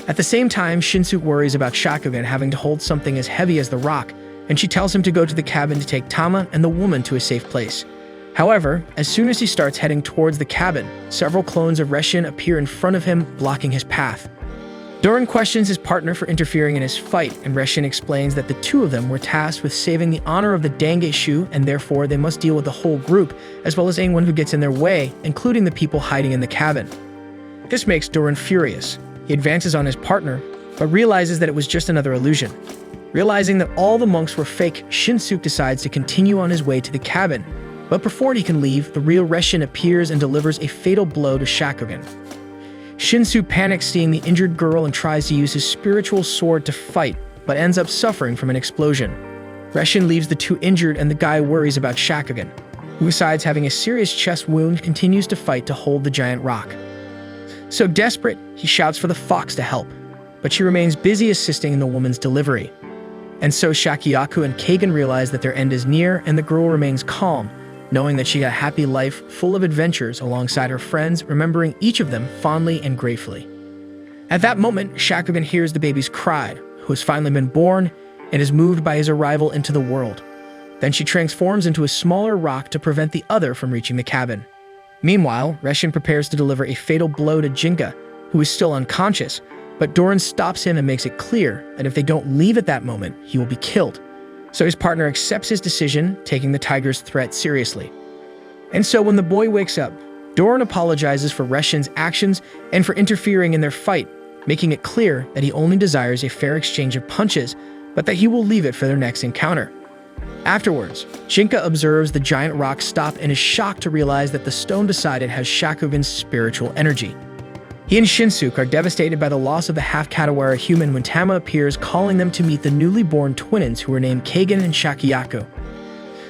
At the same time, Shinsuke worries about Shakugan having to hold something as heavy as the rock, and she tells him to go to the cabin to take Tama and the woman to a safe place. However, as soon as he starts heading towards the cabin, several clones of Reshin appear in front of him, blocking his path. Doran questions his partner for interfering in his fight, and Reshin explains that the two of them were tasked with saving the honor of the Dangeshu, and therefore they must deal with the whole group, as well as anyone who gets in their way, including the people hiding in the cabin. This makes Doran furious. He advances on his partner, but realizes that it was just another illusion. Realizing that all the monks were fake, Shinsuke decides to continue on his way to the cabin, but before he can leave, the real Reshin appears and delivers a fatal blow to Shakugan. Shinsuke panics seeing the injured girl and tries to use his spiritual sword to fight, but ends up suffering from an explosion. Reshin leaves the two injured, and the guy worries about Shakugan, who, besides having a serious chest wound, continues to fight to hold the giant rock. So desperate, he shouts for the fox to help, but she remains busy assisting in the woman's delivery. And so Shakuyaku and Kagan realize that their end is near, and the girl remains calm, knowing that she had a happy life full of adventures alongside her friends, remembering each of them fondly and gratefully. At that moment, Shakugan hears the baby's cry, who has finally been born, and is moved by his arrival into the world. Then she transforms into a smaller rock to prevent the other from reaching the cabin. Meanwhile, Reshin prepares to deliver a fatal blow to Jinka, who is still unconscious, but Doran stops him and makes it clear that if they don't leave at that moment, he will be killed. So his partner accepts his decision, taking the tiger's threat seriously. And so when the boy wakes up, Doran apologizes for Reshin's actions and for interfering in their fight, making it clear that he only desires a fair exchange of punches, but that he will leave it for their next encounter. Afterwards, Jinka observes the giant rock stop and is shocked to realize that the stone beside it has Shakugan's spiritual energy. He and Shinsuke are devastated by the loss of the half-Katawara human when Tama appears, calling them to meet the newly born twins who are named Kagan and Shakuyaku.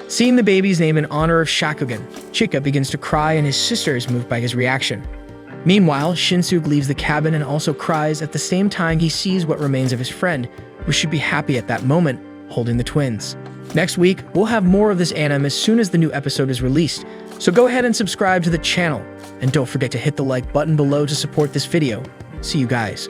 Seeing the baby's name in honor of Shakugan, Chika begins to cry, and his sister is moved by his reaction. Meanwhile, Shinsuke leaves the cabin and also cries. At the same time, he sees what remains of his friend, who should be happy at that moment, holding the twins. Next week, we'll have more of this anime as soon as the new episode is released, so go ahead and subscribe to the channel, and don't forget to hit the like button below to support this video. See you guys.